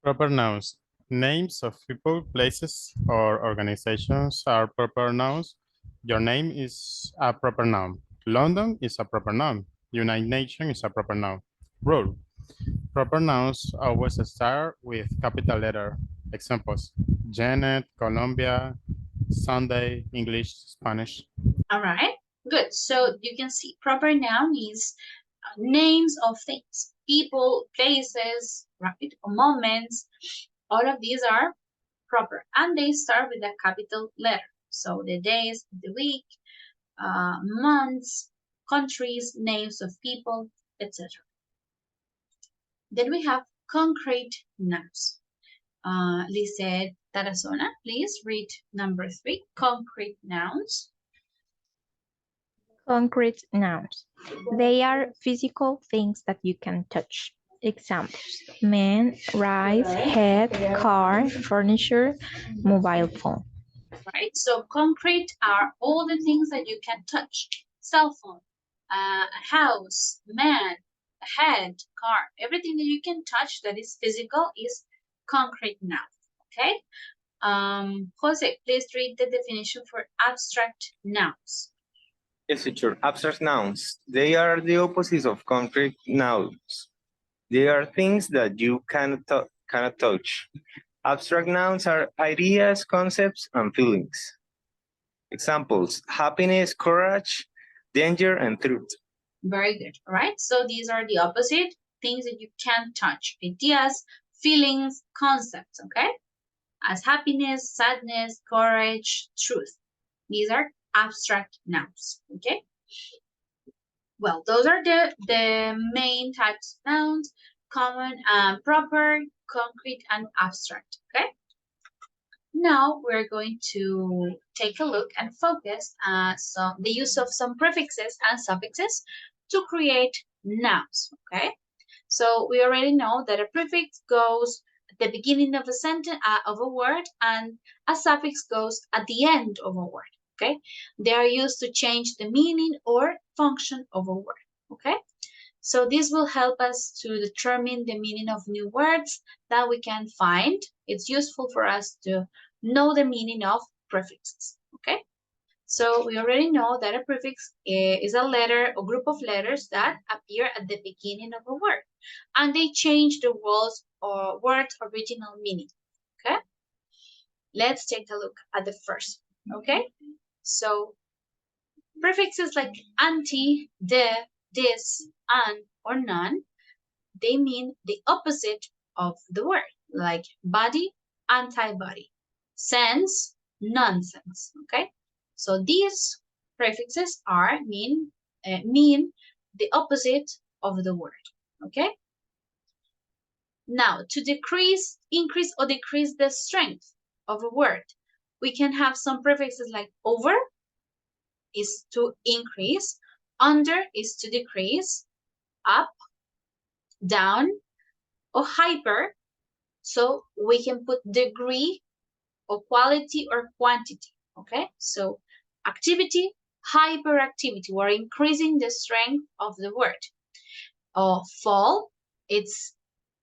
Speaker 8: Proper nouns. Names of people, places, or organizations are proper nouns. Your name is a proper noun. London is a proper noun. United Nations is a proper noun. Rule. Proper nouns always start with capital letter. Examples: Janet, Colombia, Sunday, English, Spanish.
Speaker 1: All right, good. So you can see proper noun is names of things, people, places, right, or moments. All of these are proper, and they start with a capital letter. So the days, the week, months, countries, names of people, etc. Then we have concrete nouns. Lisette Tarazona, please read number 3, concrete nouns.
Speaker 9: Concrete nouns. They are physical things that you can touch. Examples: man, rice, head, car, furniture, mobile phone.
Speaker 1: Right, so concrete are all the things that you can touch. Cell phone, a house, man, a head, car, everything that you can touch that is physical is concrete noun, okay? Jose, please read the definition for abstract nouns.
Speaker 10: Yes, teacher. Abstract nouns. They are the opposites of concrete nouns. They are things that you cannot touch. Abstract nouns are ideas, concepts, and feelings. Examples: happiness, courage, danger, and truth.
Speaker 1: Very good. All right. So these are the opposite things that you can't touch: ideas, feelings, concepts. Okay. As happiness, sadness, courage, truth. These are abstract nouns. Okay. Well, those are the main types of nouns: common, proper, concrete, and abstract. Okay. Now we're going to take a look and focus the use of some prefixes and suffixes to create nouns. Okay. So we already know that a prefix goes at the beginning of a sentence of a word, and a suffix goes at the end of a word. Okay. They are used to change the meaning or function of a word. Okay. So this will help us to determine the meaning of new words that we can find. It's useful for us to know the meaning of prefixes. Okay. So we already know that a prefix is a letter or group of letters that appear at the beginning of a word, and they change the word's original meaning. Okay. Let's take a look at the first. Okay. So prefixes like anti, de, this, an, or non, they mean the opposite of the word, like body, antibody, sense, nonsense. Okay. So these prefixes mean the opposite of the word. Okay. Now, to decrease, increase, or decrease the strength of a word, we can have some prefixes like over is to increase, under is to decrease, up, down, or hyper. So we can put degree or quality or quantity. Okay. So activity, hyperactivity, we're increasing the strength of the word. Fall, it's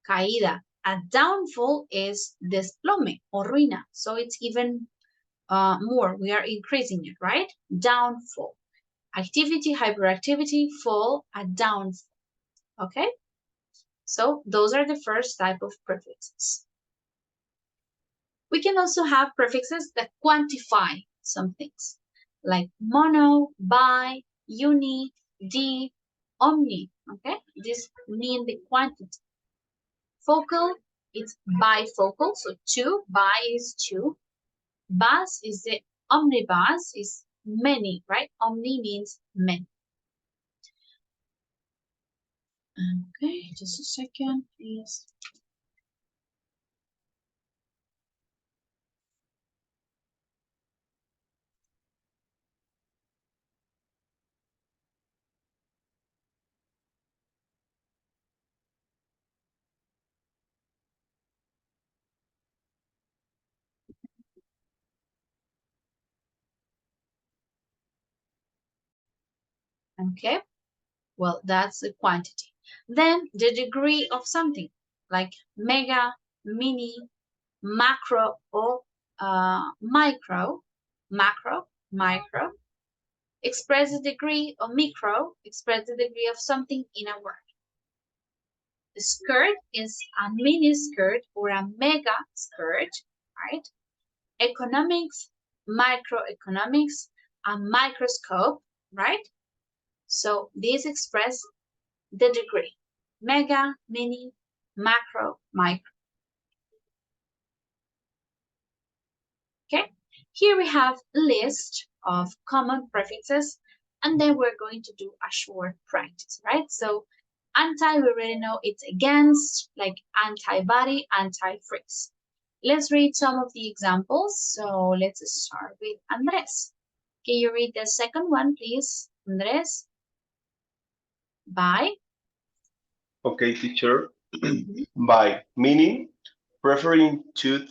Speaker 1: caída. A downfall is desplome or ruina. So it's even more. We are increasing it, right? Downfall. Activity, hyperactivity, fall, a downfall. Okay. So those are the first type of prefixes. We can also have prefixes that quantify some things, like mono, bi, uni, di, omni. Okay, this mean the quantity. Focal, it's bifocal, so two. Bi is two. Bus is the omnibus, is many, right? Omni means many. Okay, just a second, please. Okay, well, that's the quantity. Then the degree of something, like mega, mini, macro, or micro, macro, micro, express the degree, or micro, express the degree of something in a word. The skirt is a mini skirt or a mega skirt, right? Economics, microeconomics, a microscope, right? So these express the degree: mega, mini, macro, micro. Okay, here we have a list of common prefixes, and then we're going to do a short practice, right? So anti, we already know it's against, like antibody, anti-freeze. Let's read some of the examples. So let's start with Andres. Can you read the second one, please, Andres? By.
Speaker 2: Okay, teacher. By, meaning preferring to.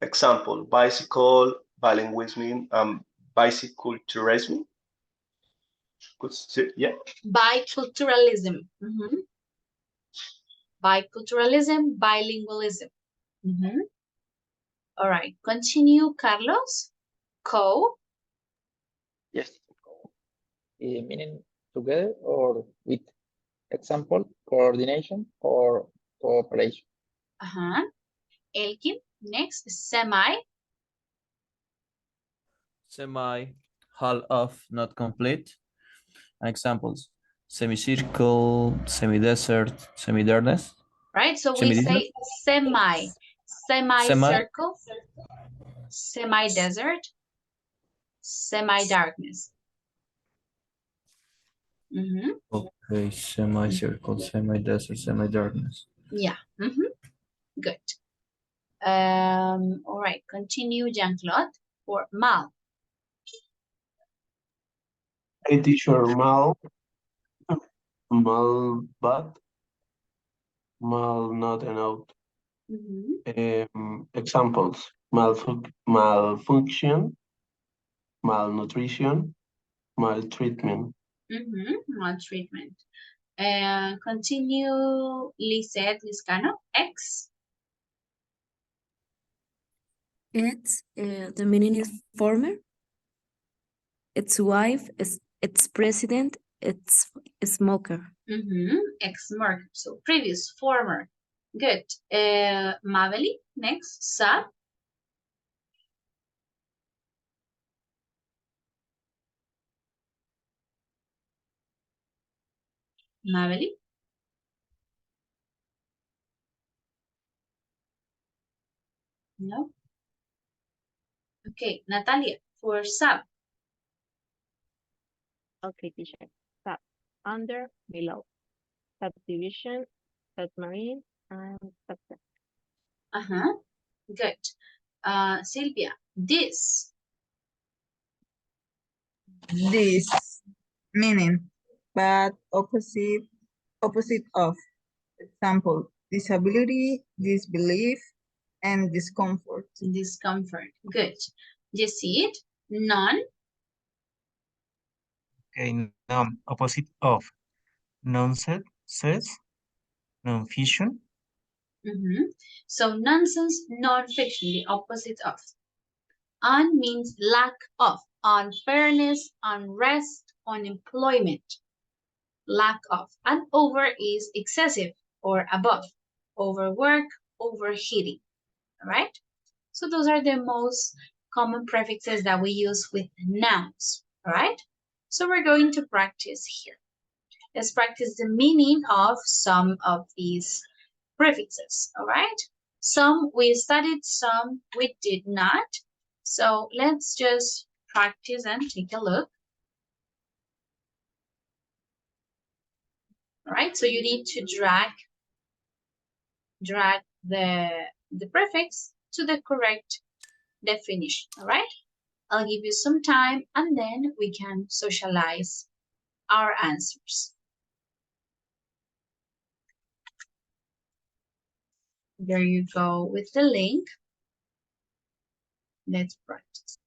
Speaker 2: Example, bicycle, bilingualism, biculturalism. Yeah.
Speaker 1: Biculturalism. Biculturalism, bilingualism. All right, continue, Carlos. Co.
Speaker 11: Yes. Meaning together or with. Example, coordination or cooperation.
Speaker 1: Elkin. Next, semi.
Speaker 3: Semi, half of, not complete. Examples, semicircle, semi-desert, semi-darkness.
Speaker 1: Right, so we say semi, semi-circle, semi-desert, semi-darkness.
Speaker 3: Okay, semi-circle, semi-desert, semi-darkness.
Speaker 1: Yeah, good. All right, continue, Jean-Claude, for mal.
Speaker 12: Hey, teacher, mal, bad, mal not enough. Examples, malfunction, malnutrition, maltreatment.
Speaker 1: Maltreatment. Continue, Liscano, X.
Speaker 13: It's the meaning is former. Its wife is its president. It's a smoker.
Speaker 1: Ex-smoker. So previous, former. Good. Maveli, next. Sub. Maveli. No. Okay, Natalia, for sub.
Speaker 5: Okay, teacher. Sub. Under, below. Subdivision, submarine, and subset.
Speaker 1: Good. Sylvia, this.
Speaker 6: This, meaning, but opposite of. Example, disability, disbelief, and discomfort.
Speaker 1: Discomfort. Good. You see it? None.
Speaker 14: Okay, opposite of. Nonsense, non-fiction.
Speaker 1: So nonsense, non-fiction, the opposite of. Un means lack of, unfairness, unrest, unemployment, lack of. And over is excessive or above, overwork, overheating, all right? So those are the most common prefixes that we use with nouns, all right? So we're going to practice here. Let's practice the meaning of some of these prefixes, all right? Some we studied, some we did not. So let's just practice and take a look. All right, so you need to drag the prefix to the correct definition, all right? I'll give you some time and then we can socialize our answers. There you go with the link. Let's practice.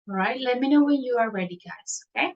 Speaker 1: All right, let me know when you are ready, guys, okay?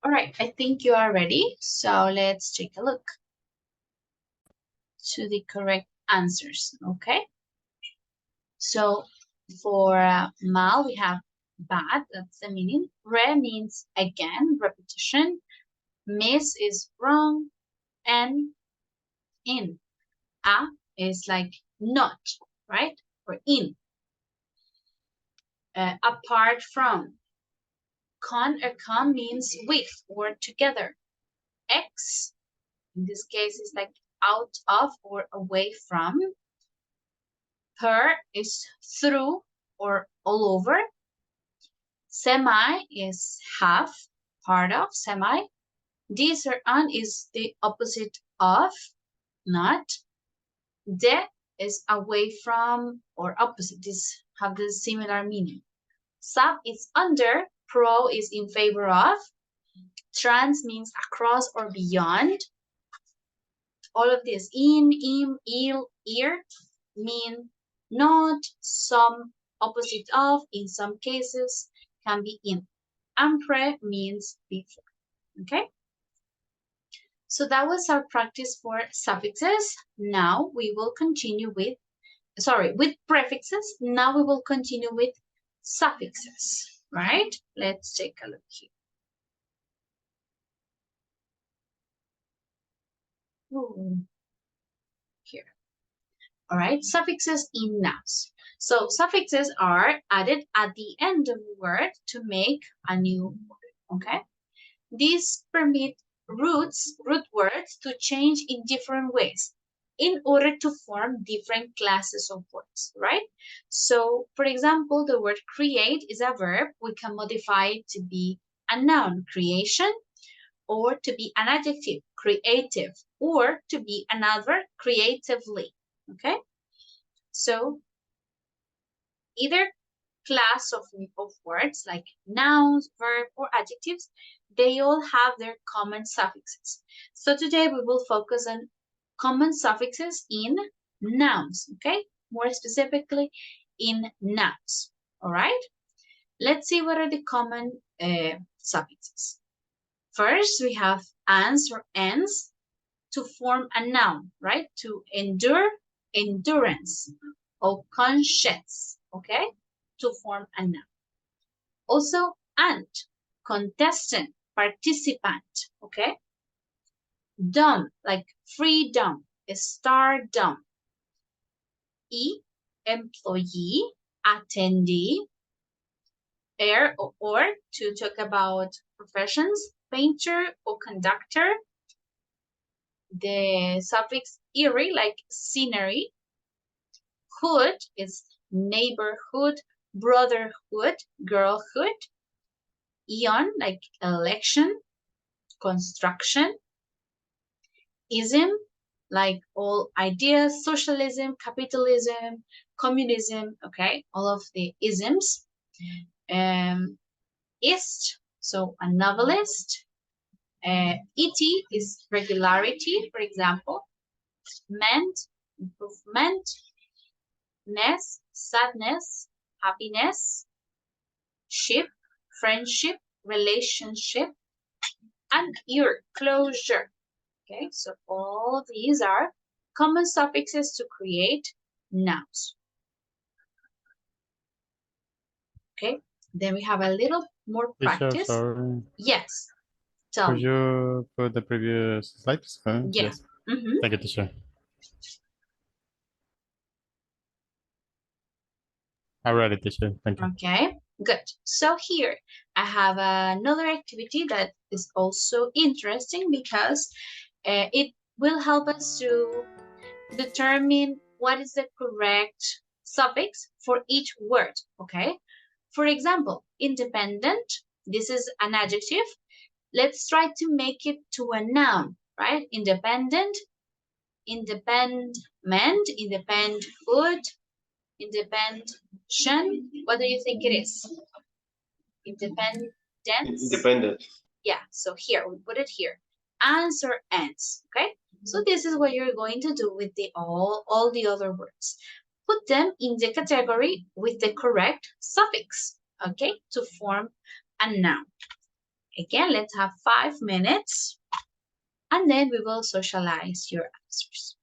Speaker 1: All right, I think you are ready. So let's take a look to the correct answers, okay? So for mal, we have bad, that's the meaning. Re means again, repetition. Miss is wrong. And in. A is like not, right? Or in. Apart from. Con or com means with or together. X, in this case, is like out of or away from. Per is through or all over. Semi is half, part of, semi. Dis or un is the opposite of, not. De is away from or opposite. These have the similar meaning. Sub is under, pro is in favor of. Trans means across or beyond. All of this, in, im, il, ear, mean not, some, opposite of, in some cases, can be in. Ampre means before, okay? So that was our practice for suffixes. Now we will continue with, with prefixes. Now we will continue with suffixes, right? Let's take a look here. Here. All right, suffixes in nouns. So suffixes are added at the end of the word to make a new word, okay? These permit root words to change in different ways in order to form different classes of words, right? So, for example, the word create is a verb. We can modify it to be a noun, creation, or to be an adjective, creative, or to be an adverb, creatively, okay? So either class of words like nouns, verb, or adjectives, they all have their common suffixes. So today we will focus on common suffixes in nouns, okay? More specifically, in nouns, all right? Let's see what are the common suffixes. First, we have ans or ens to form a noun, right? To endure, endurance, or conscience, okay? To form a noun. Also, ant, contestant, participant, okay? Dumb, like freedom, stardom. E, employee, attendee. Air, or to talk about professions, painter or conductor. The suffix "iri" like scenery. Hood is neighborhood, brotherhood, girlhood. Eon like election, construction. Ism like all ideas, socialism, capitalism, communism, okay, all of the isms. Ist, so a novelist. Et is regularity, for example. Ment, improvement. Ness, sadness, happiness. Ship, friendship, relationship. And ear, closure. Okay, so all these are common suffixes to create nouns. Okay, then we have a little more
Speaker 8: Teacher,
Speaker 1: practice.
Speaker 8: sorry.
Speaker 1: Yes, tell
Speaker 8: Could
Speaker 1: me.
Speaker 8: you put the previous slides?
Speaker 1: Yeah. Mhm.
Speaker 8: Thank you, teacher. I'm ready, teacher. Thank you.
Speaker 1: Okay, good. So here I have another activity that is also interesting because it will help us to determine what is the correct suffix for each word, okay? For example, independent, this is an adjective. Let's try to make it to a noun, right? Independent, independent, independenthood, indentation. What do you think it is? Independence?
Speaker 2: Independent.
Speaker 1: Yeah, so here, we put it here. Answer ends, okay? So this is what you're going to do with the all the other words. Put them in the category with the correct suffix, okay? To form a noun. Again, let's have 5 minutes and then we will socialize your answers.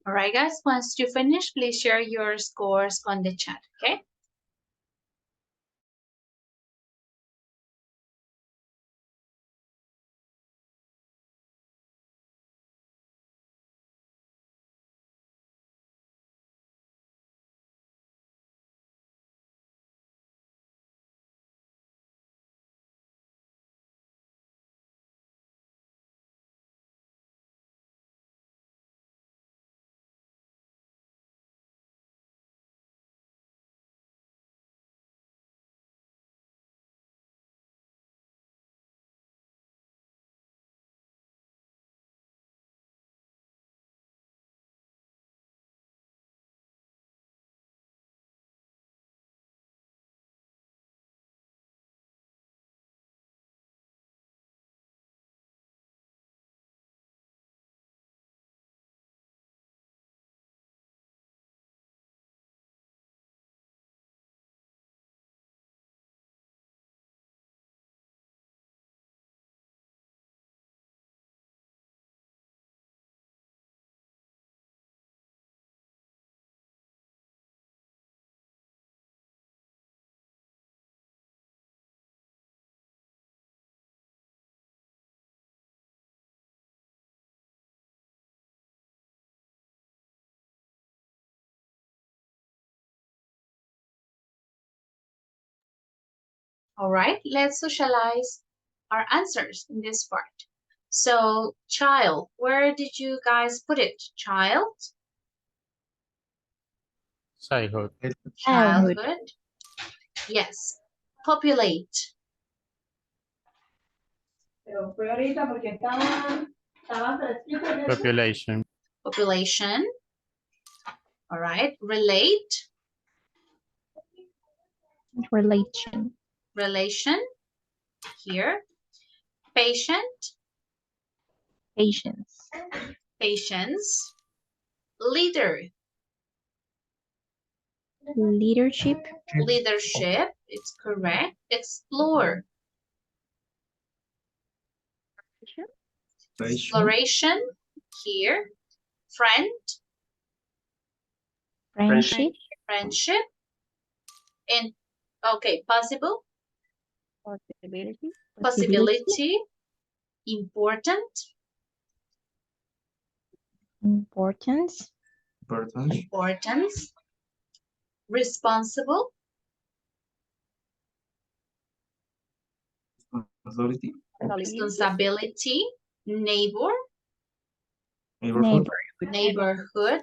Speaker 1: All right, guys, once you finish, please share your scores on the chat, okay? All right, let's socialize our answers in this part. So, child, where did you guys put it? Child?
Speaker 8: Childhood.
Speaker 1: Childhood. Yes. Populate.
Speaker 8: Population.
Speaker 1: Population. All right. Relate.
Speaker 9: Relation.
Speaker 1: Relation. Here. Patient.
Speaker 9: Patience.
Speaker 1: Patience. Leader.
Speaker 9: Leadership.
Speaker 1: Leadership. It's correct. Explore. Exploration. Here. Friend.
Speaker 9: Friendship.
Speaker 1: Friendship. And okay, possible.
Speaker 5: Possibility.
Speaker 1: Possibility. Important.
Speaker 9: Importance.
Speaker 1: Importance. Responsible. Responsibility. Neighbor. Neighborhood.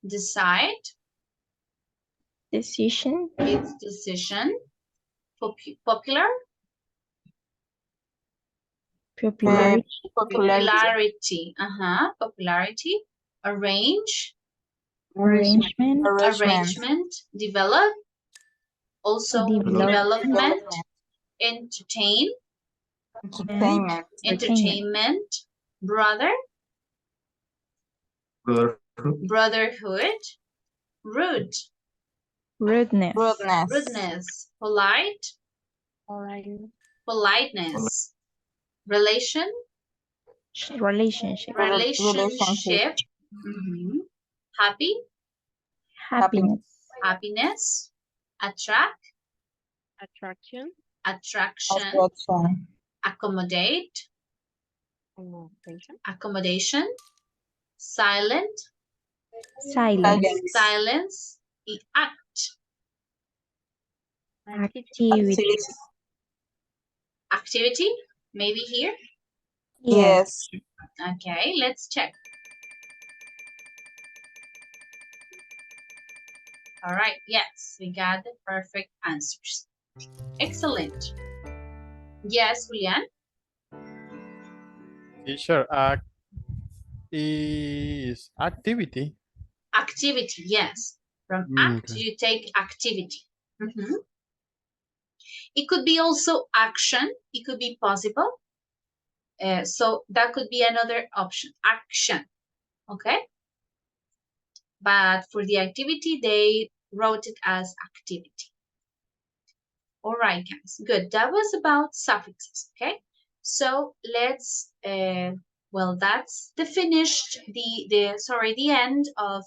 Speaker 1: Decide.
Speaker 9: Decision.
Speaker 1: It's decision. Popular.
Speaker 9: Popularity.
Speaker 1: Popularity. Popularity. Arrange.
Speaker 9: Arrangement.
Speaker 1: Arrangement. Develop. Also development. Entertain. Entertainment. Brother. Brotherhood. Rude.
Speaker 9: Rudeness.
Speaker 1: Rudeness. Polite. Politeness. Relation.
Speaker 9: Relationship.
Speaker 1: Relationship. Happy.
Speaker 9: Happiness.
Speaker 1: Happiness. Attract.
Speaker 5: Attraction.
Speaker 1: Attraction. Accommodate. Accommodation. Silent.
Speaker 9: Silence.
Speaker 1: Silence. Act.
Speaker 9: Activity.
Speaker 1: Activity. Maybe here.
Speaker 9: Yes.
Speaker 1: Okay, let's check. All right, yes, we got the perfect answers. Excellent. Yes, Julian?
Speaker 8: Teacher, act is activity.
Speaker 1: Activity, yes. From act,
Speaker 8: Okay.
Speaker 1: you take activity. It could be also action. It could be possible. So that could be another option, action, okay? But for the activity, they wrote it as activity. All right, guys, good. That was about suffixes, okay? So let's Well, that's the end of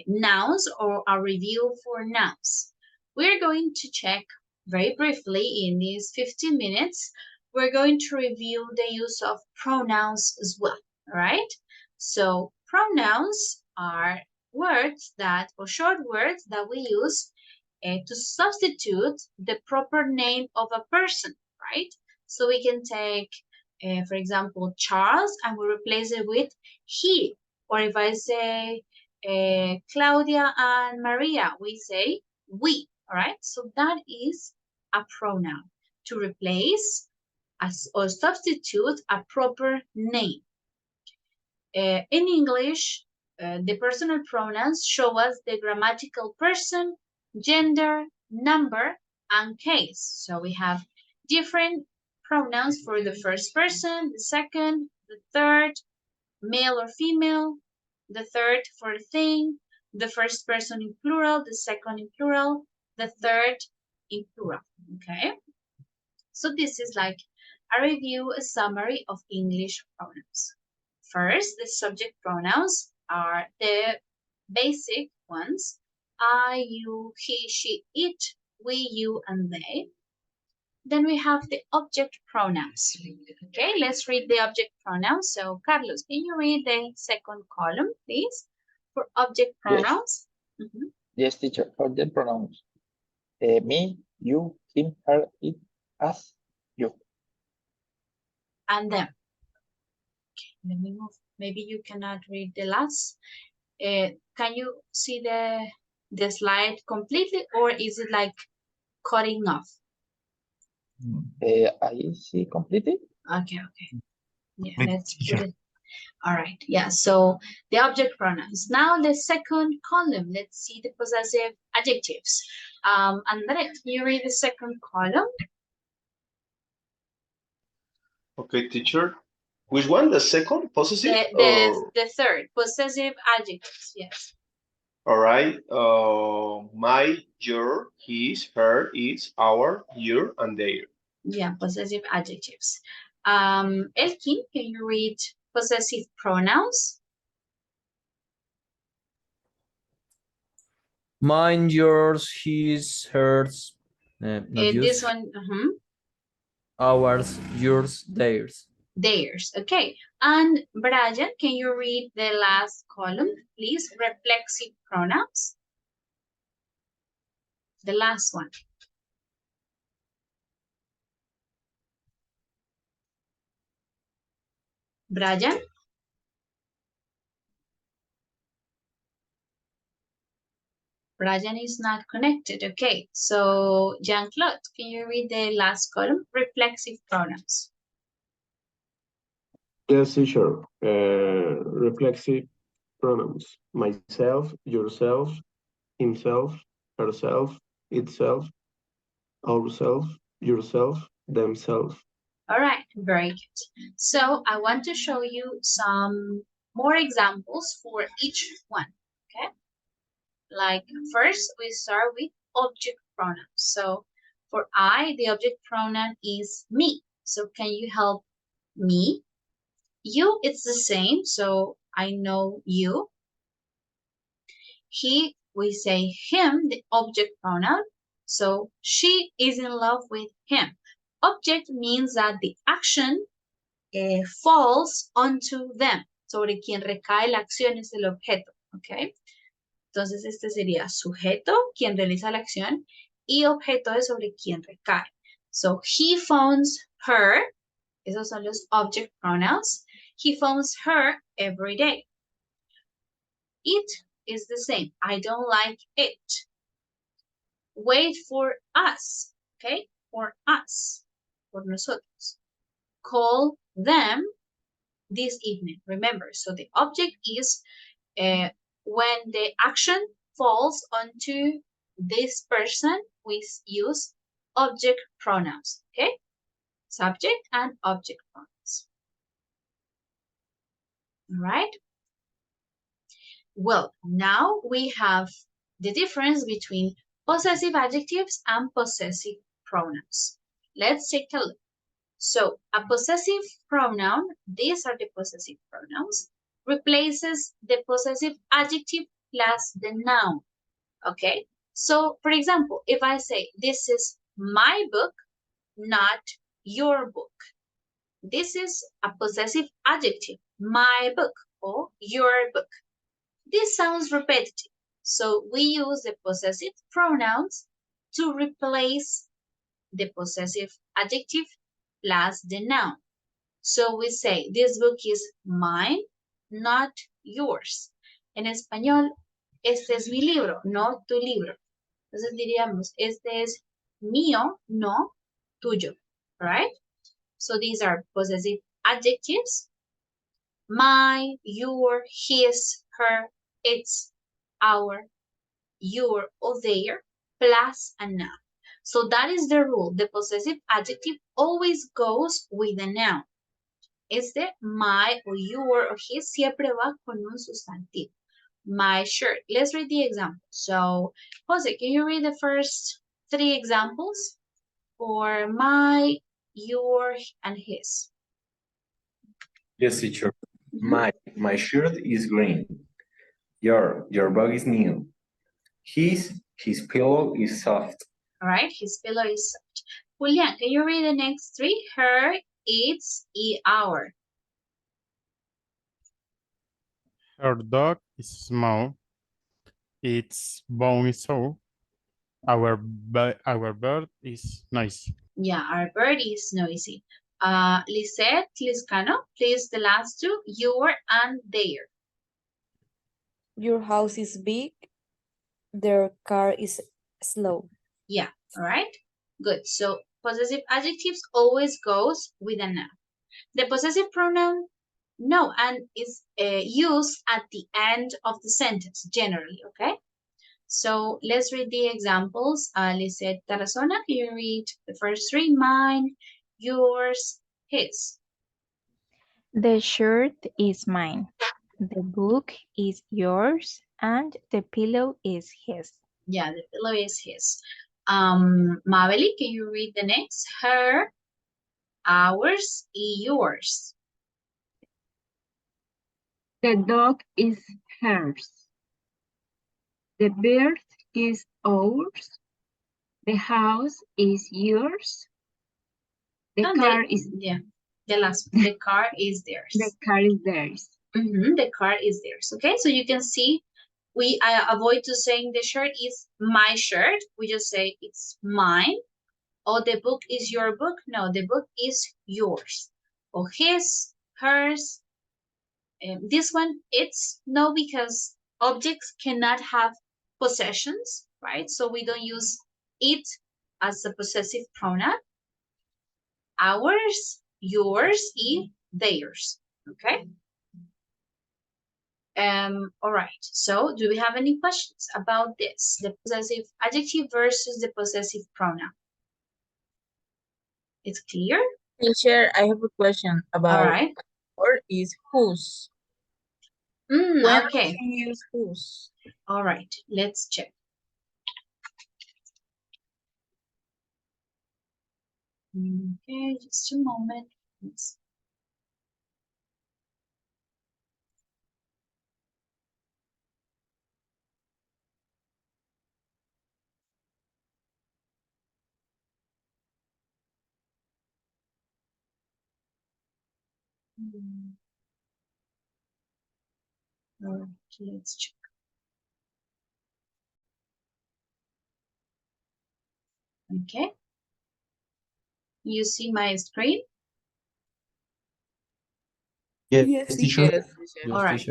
Speaker 1: nouns or a review for nouns. We're going to check very briefly in these 15 minutes. We're going to review the use of pronouns as well, all right? So pronouns are words or short words that we use to substitute the proper name of a person, right? So we can take, for example, Charles, and we replace it with he. Or if I say Claudia and Maria, we say we, all right? So that is a pronoun to replace or substitute a proper name. In English, the personal pronouns show us the grammatical person, gender, number, and case. So we have different pronouns for the first person, the second, the third, male or female, the third for thing, the first person in plural, the second in plural, the third in plural, okay? So this is like a review, a summary of English pronouns. First, the subject pronouns are the basic ones. I, you, he, she, it, we, you, and they. Then we have the object pronouns. Okay, let's read the object pronouns. So, Carlos, can you read the second column, please, for object pronouns?
Speaker 11: Yes, yes, teacher. Object pronouns. Me, you, him, her, it, us, you.
Speaker 1: And them. Okay, let me move. Maybe you cannot read the last. Can you see the slide completely, or is it like cutting off?
Speaker 11: I see completely.
Speaker 1: Okay. Yeah, let's put it. All right, yeah, so the object pronouns. Now the second column, let's see the possessive adjectives. Andre, can you read the second column?
Speaker 2: Okay, teacher. Which one? The second possessive?
Speaker 1: The third, possessive adjectives, yes.
Speaker 2: All right. My, your, his, her, its, our, your, and their.
Speaker 1: Yeah, possessive adjectives. Elkin, can you read possessive pronouns?
Speaker 3: Mine, yours, his, hers.
Speaker 1: This one,
Speaker 3: Ours, yours, theirs.
Speaker 1: Theirs, okay. And Brian, can you read the last column, please? Reflexive pronouns. The last one. Brian? Brian is not connected. Okay, so Jean-Claude, can you read the last column? Reflexive pronouns.
Speaker 12: Yes, teacher. Reflexive pronouns. Myself, yourself, himself, herself, itself, ourself, yourself, themselves.
Speaker 1: All right, very good. So I want to show you some more examples for each one, okay? Like first, we start with object pronouns. So for I, the object pronoun is me. So can you help me? You, it's the same. So I know you. He, we say him, the object pronoun. So she is in love with him. Object means that the action falls onto them. Sobre quien recae la acción es el objeto, ¿ok? Entonces este sería sujeto, quien realiza la acción, y objeto es sobre quien recae. So he phones her, esos son los object pronouns. He phones her every day. It is the same. I don't like it. Wait for us, okay? For us, por nosotros. Call them this evening. Remember, so the object is when the action falls onto this person, we use object pronouns, okay? Subject and object pronouns. All right? Well, now we have the difference between possessive adjectives and possessive pronouns. Let's take a look. So a possessive pronoun, these are the possessive pronouns, replaces the possessive adjective plus the noun. Okay? So, for example, if I say, this is my book, not your book. This is a possessive adjective, my book or your book. This sounds repetitive, so we use the possessive pronouns to replace the possessive adjective plus the noun. So we say, this book is mine, not yours. En español, este es mi libro, no tu libro. Entonces diríamos, este es mío, no tuyo, right? So these are possessive adjectives. My, your, his, her, its, our, your, or their, plus a noun. So that is the rule. The possessive adjective always goes with a noun. Este, my, or your, or his, siempre va con un sustantivo. My shirt. Let's read the example. So, Jose, can you read the first 3 examples for my, your, and his?
Speaker 15: Yes, teacher. My shirt is green. Your bag is new. His pillow is soft.
Speaker 1: All right, his pillow is soft. Julian, can you read the next 3? Her, its, y our.
Speaker 8: Her dog is small. Its bone is so. Our bird is noisy.
Speaker 1: Yeah, our bird is noisy. Lisette, Liscano, please the last 2, your and their.
Speaker 13: Your house is big. Their car is slow.
Speaker 1: Yeah, all right. Good. So possessive adjectives always goes with a noun. The possessive pronoun, no, and is used at the end of the sentence generally, okay? So let's read the examples. Lisette Tarazona, can you read the first 3? Mine, yours, his.
Speaker 9: The shirt is mine. The book is yours. And the pillow is his.
Speaker 1: Yeah, the pillow is his. Mabeli, can you read the next? Her, ours, y yours.
Speaker 5: The dog is hers. The bird is ours. The house is yours. The car is
Speaker 1: yeah. The last one. The car is theirs.
Speaker 5: the car is theirs.
Speaker 1: The car is theirs. Okay, so you can see we avoid to saying the shirt is my shirt. We just say it's mine. Or the book is your book. No, the book is yours. Or his, hers. This one, it's no, because objects cannot have possessions, right? So we don't use it as a possessive pronoun. Ours, yours, y theirs. Okay. All right. So do we have any questions about this? The possessive adjective versus the possessive pronoun. It's clear?
Speaker 6: Teacher, I have a question about.
Speaker 1: All right.
Speaker 6: Or is whose? When
Speaker 1: okay.
Speaker 6: do you use whose?
Speaker 1: All right. Let's check. Okay, just a moment. Let's... All right, let's check. Okay. You see my screen?
Speaker 15: Yes, teacher.
Speaker 6: Yes, teacher.
Speaker 1: All right.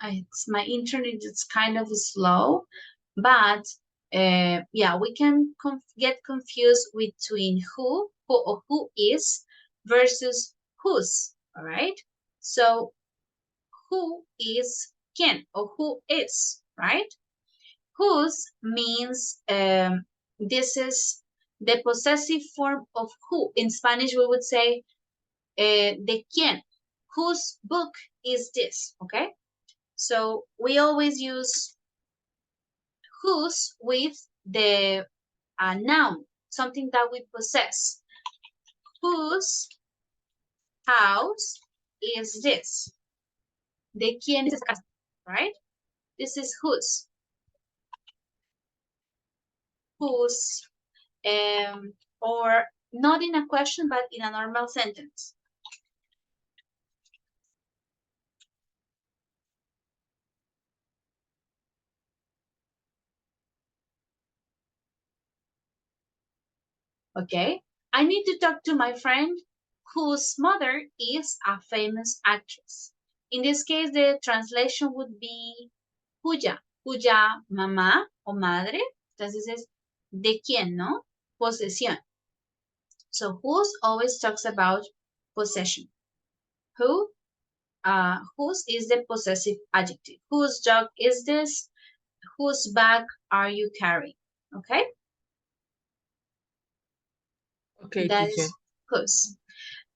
Speaker 1: It's my internet is kind of slow, but yeah, we can get confused between who or who is versus whose. All right. So who is quién or who is, right? Whose means this is the possessive form of who. In Spanish, we would say de quién. Whose book is this, okay? So we always use whose with the noun, something that we possess. Whose house is this? ¿De quién es esta casa? Right? This is whose. Whose, or not in a question, but in a normal sentence. Okay, I need to talk to my friend whose mother is a famous actress. In this case, the translation would be cuya mamá o madre. Entonces es de quién, ¿no? Posesión. So whose always talks about possession. Whose is the possessive adjective. Whose dog is this? Whose bag are you carrying? Okay?
Speaker 6: Okay,
Speaker 1: That
Speaker 6: teacher.
Speaker 1: is whose.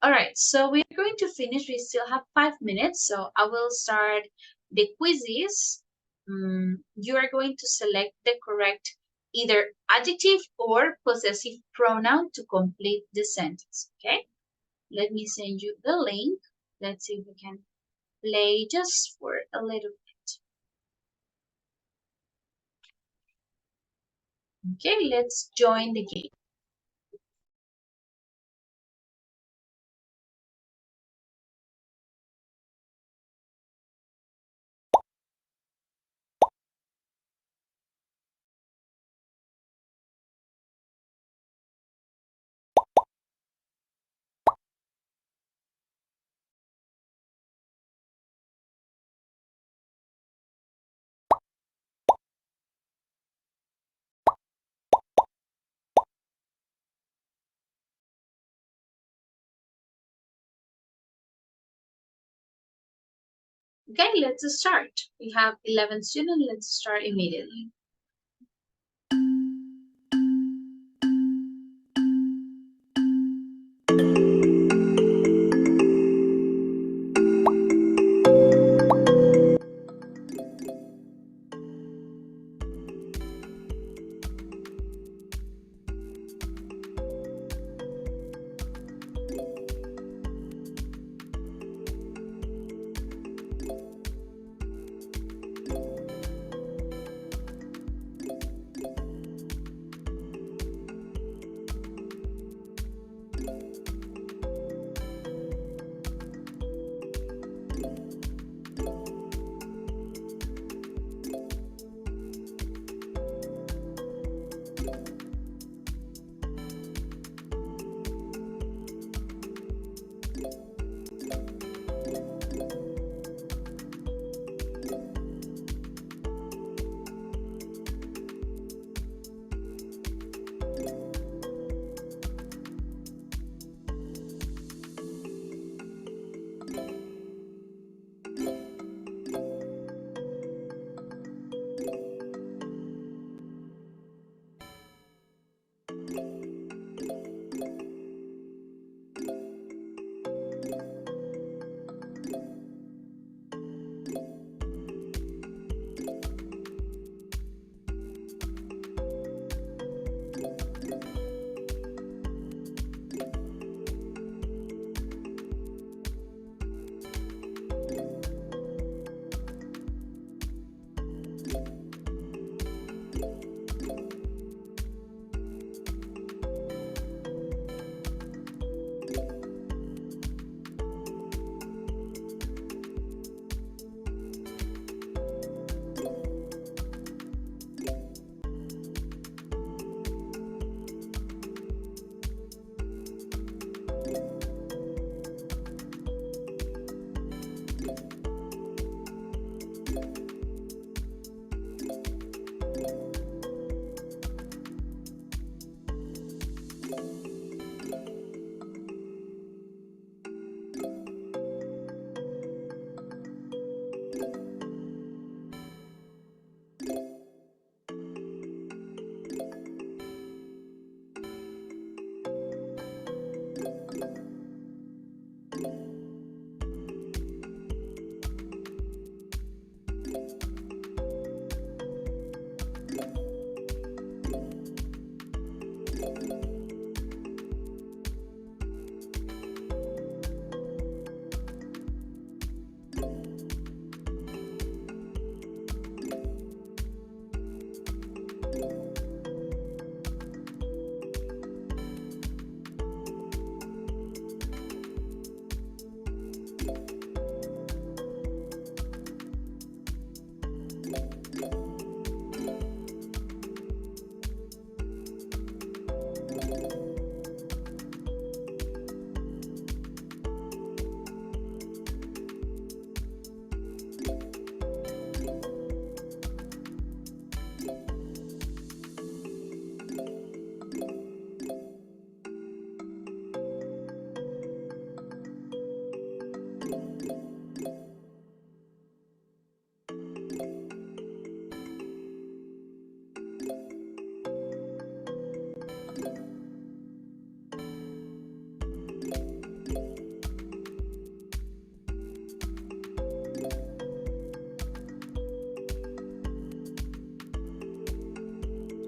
Speaker 1: All right, so we're going to finish. We still have 5 minutes, so I will start the quizzes. You are going to select the correct either adjective or possessive pronoun to complete the sentence, okay? Let me send you the link. Let's see if we can play just for a little bit. Okay, let's join the game. Okay, let's start. We have 11 students. Let's start immediately.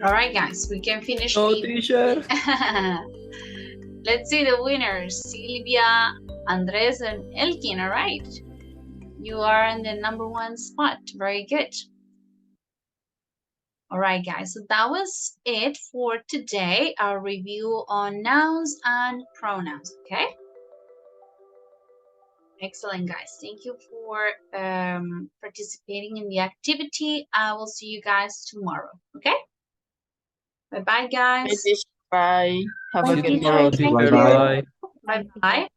Speaker 1: All right, guys, we can finish.
Speaker 3: No, teacher.
Speaker 1: Let's see the winners. Silvia, Andres, and Elkin. All right. You are in the #1 spot. Very good. All right, guys. So that was it for today. Our review on nouns and pronouns. Okay. Excellent, guys. Thank you for participating in the activity. I will see you guys tomorrow. Okay. Bye-bye, guys.
Speaker 6: Bye. Have a
Speaker 9: Bye,
Speaker 6: good
Speaker 9: teacher.
Speaker 6: night.
Speaker 9: Thank
Speaker 3: Teacher,
Speaker 9: you.
Speaker 3: bye.
Speaker 1: Bye-bye.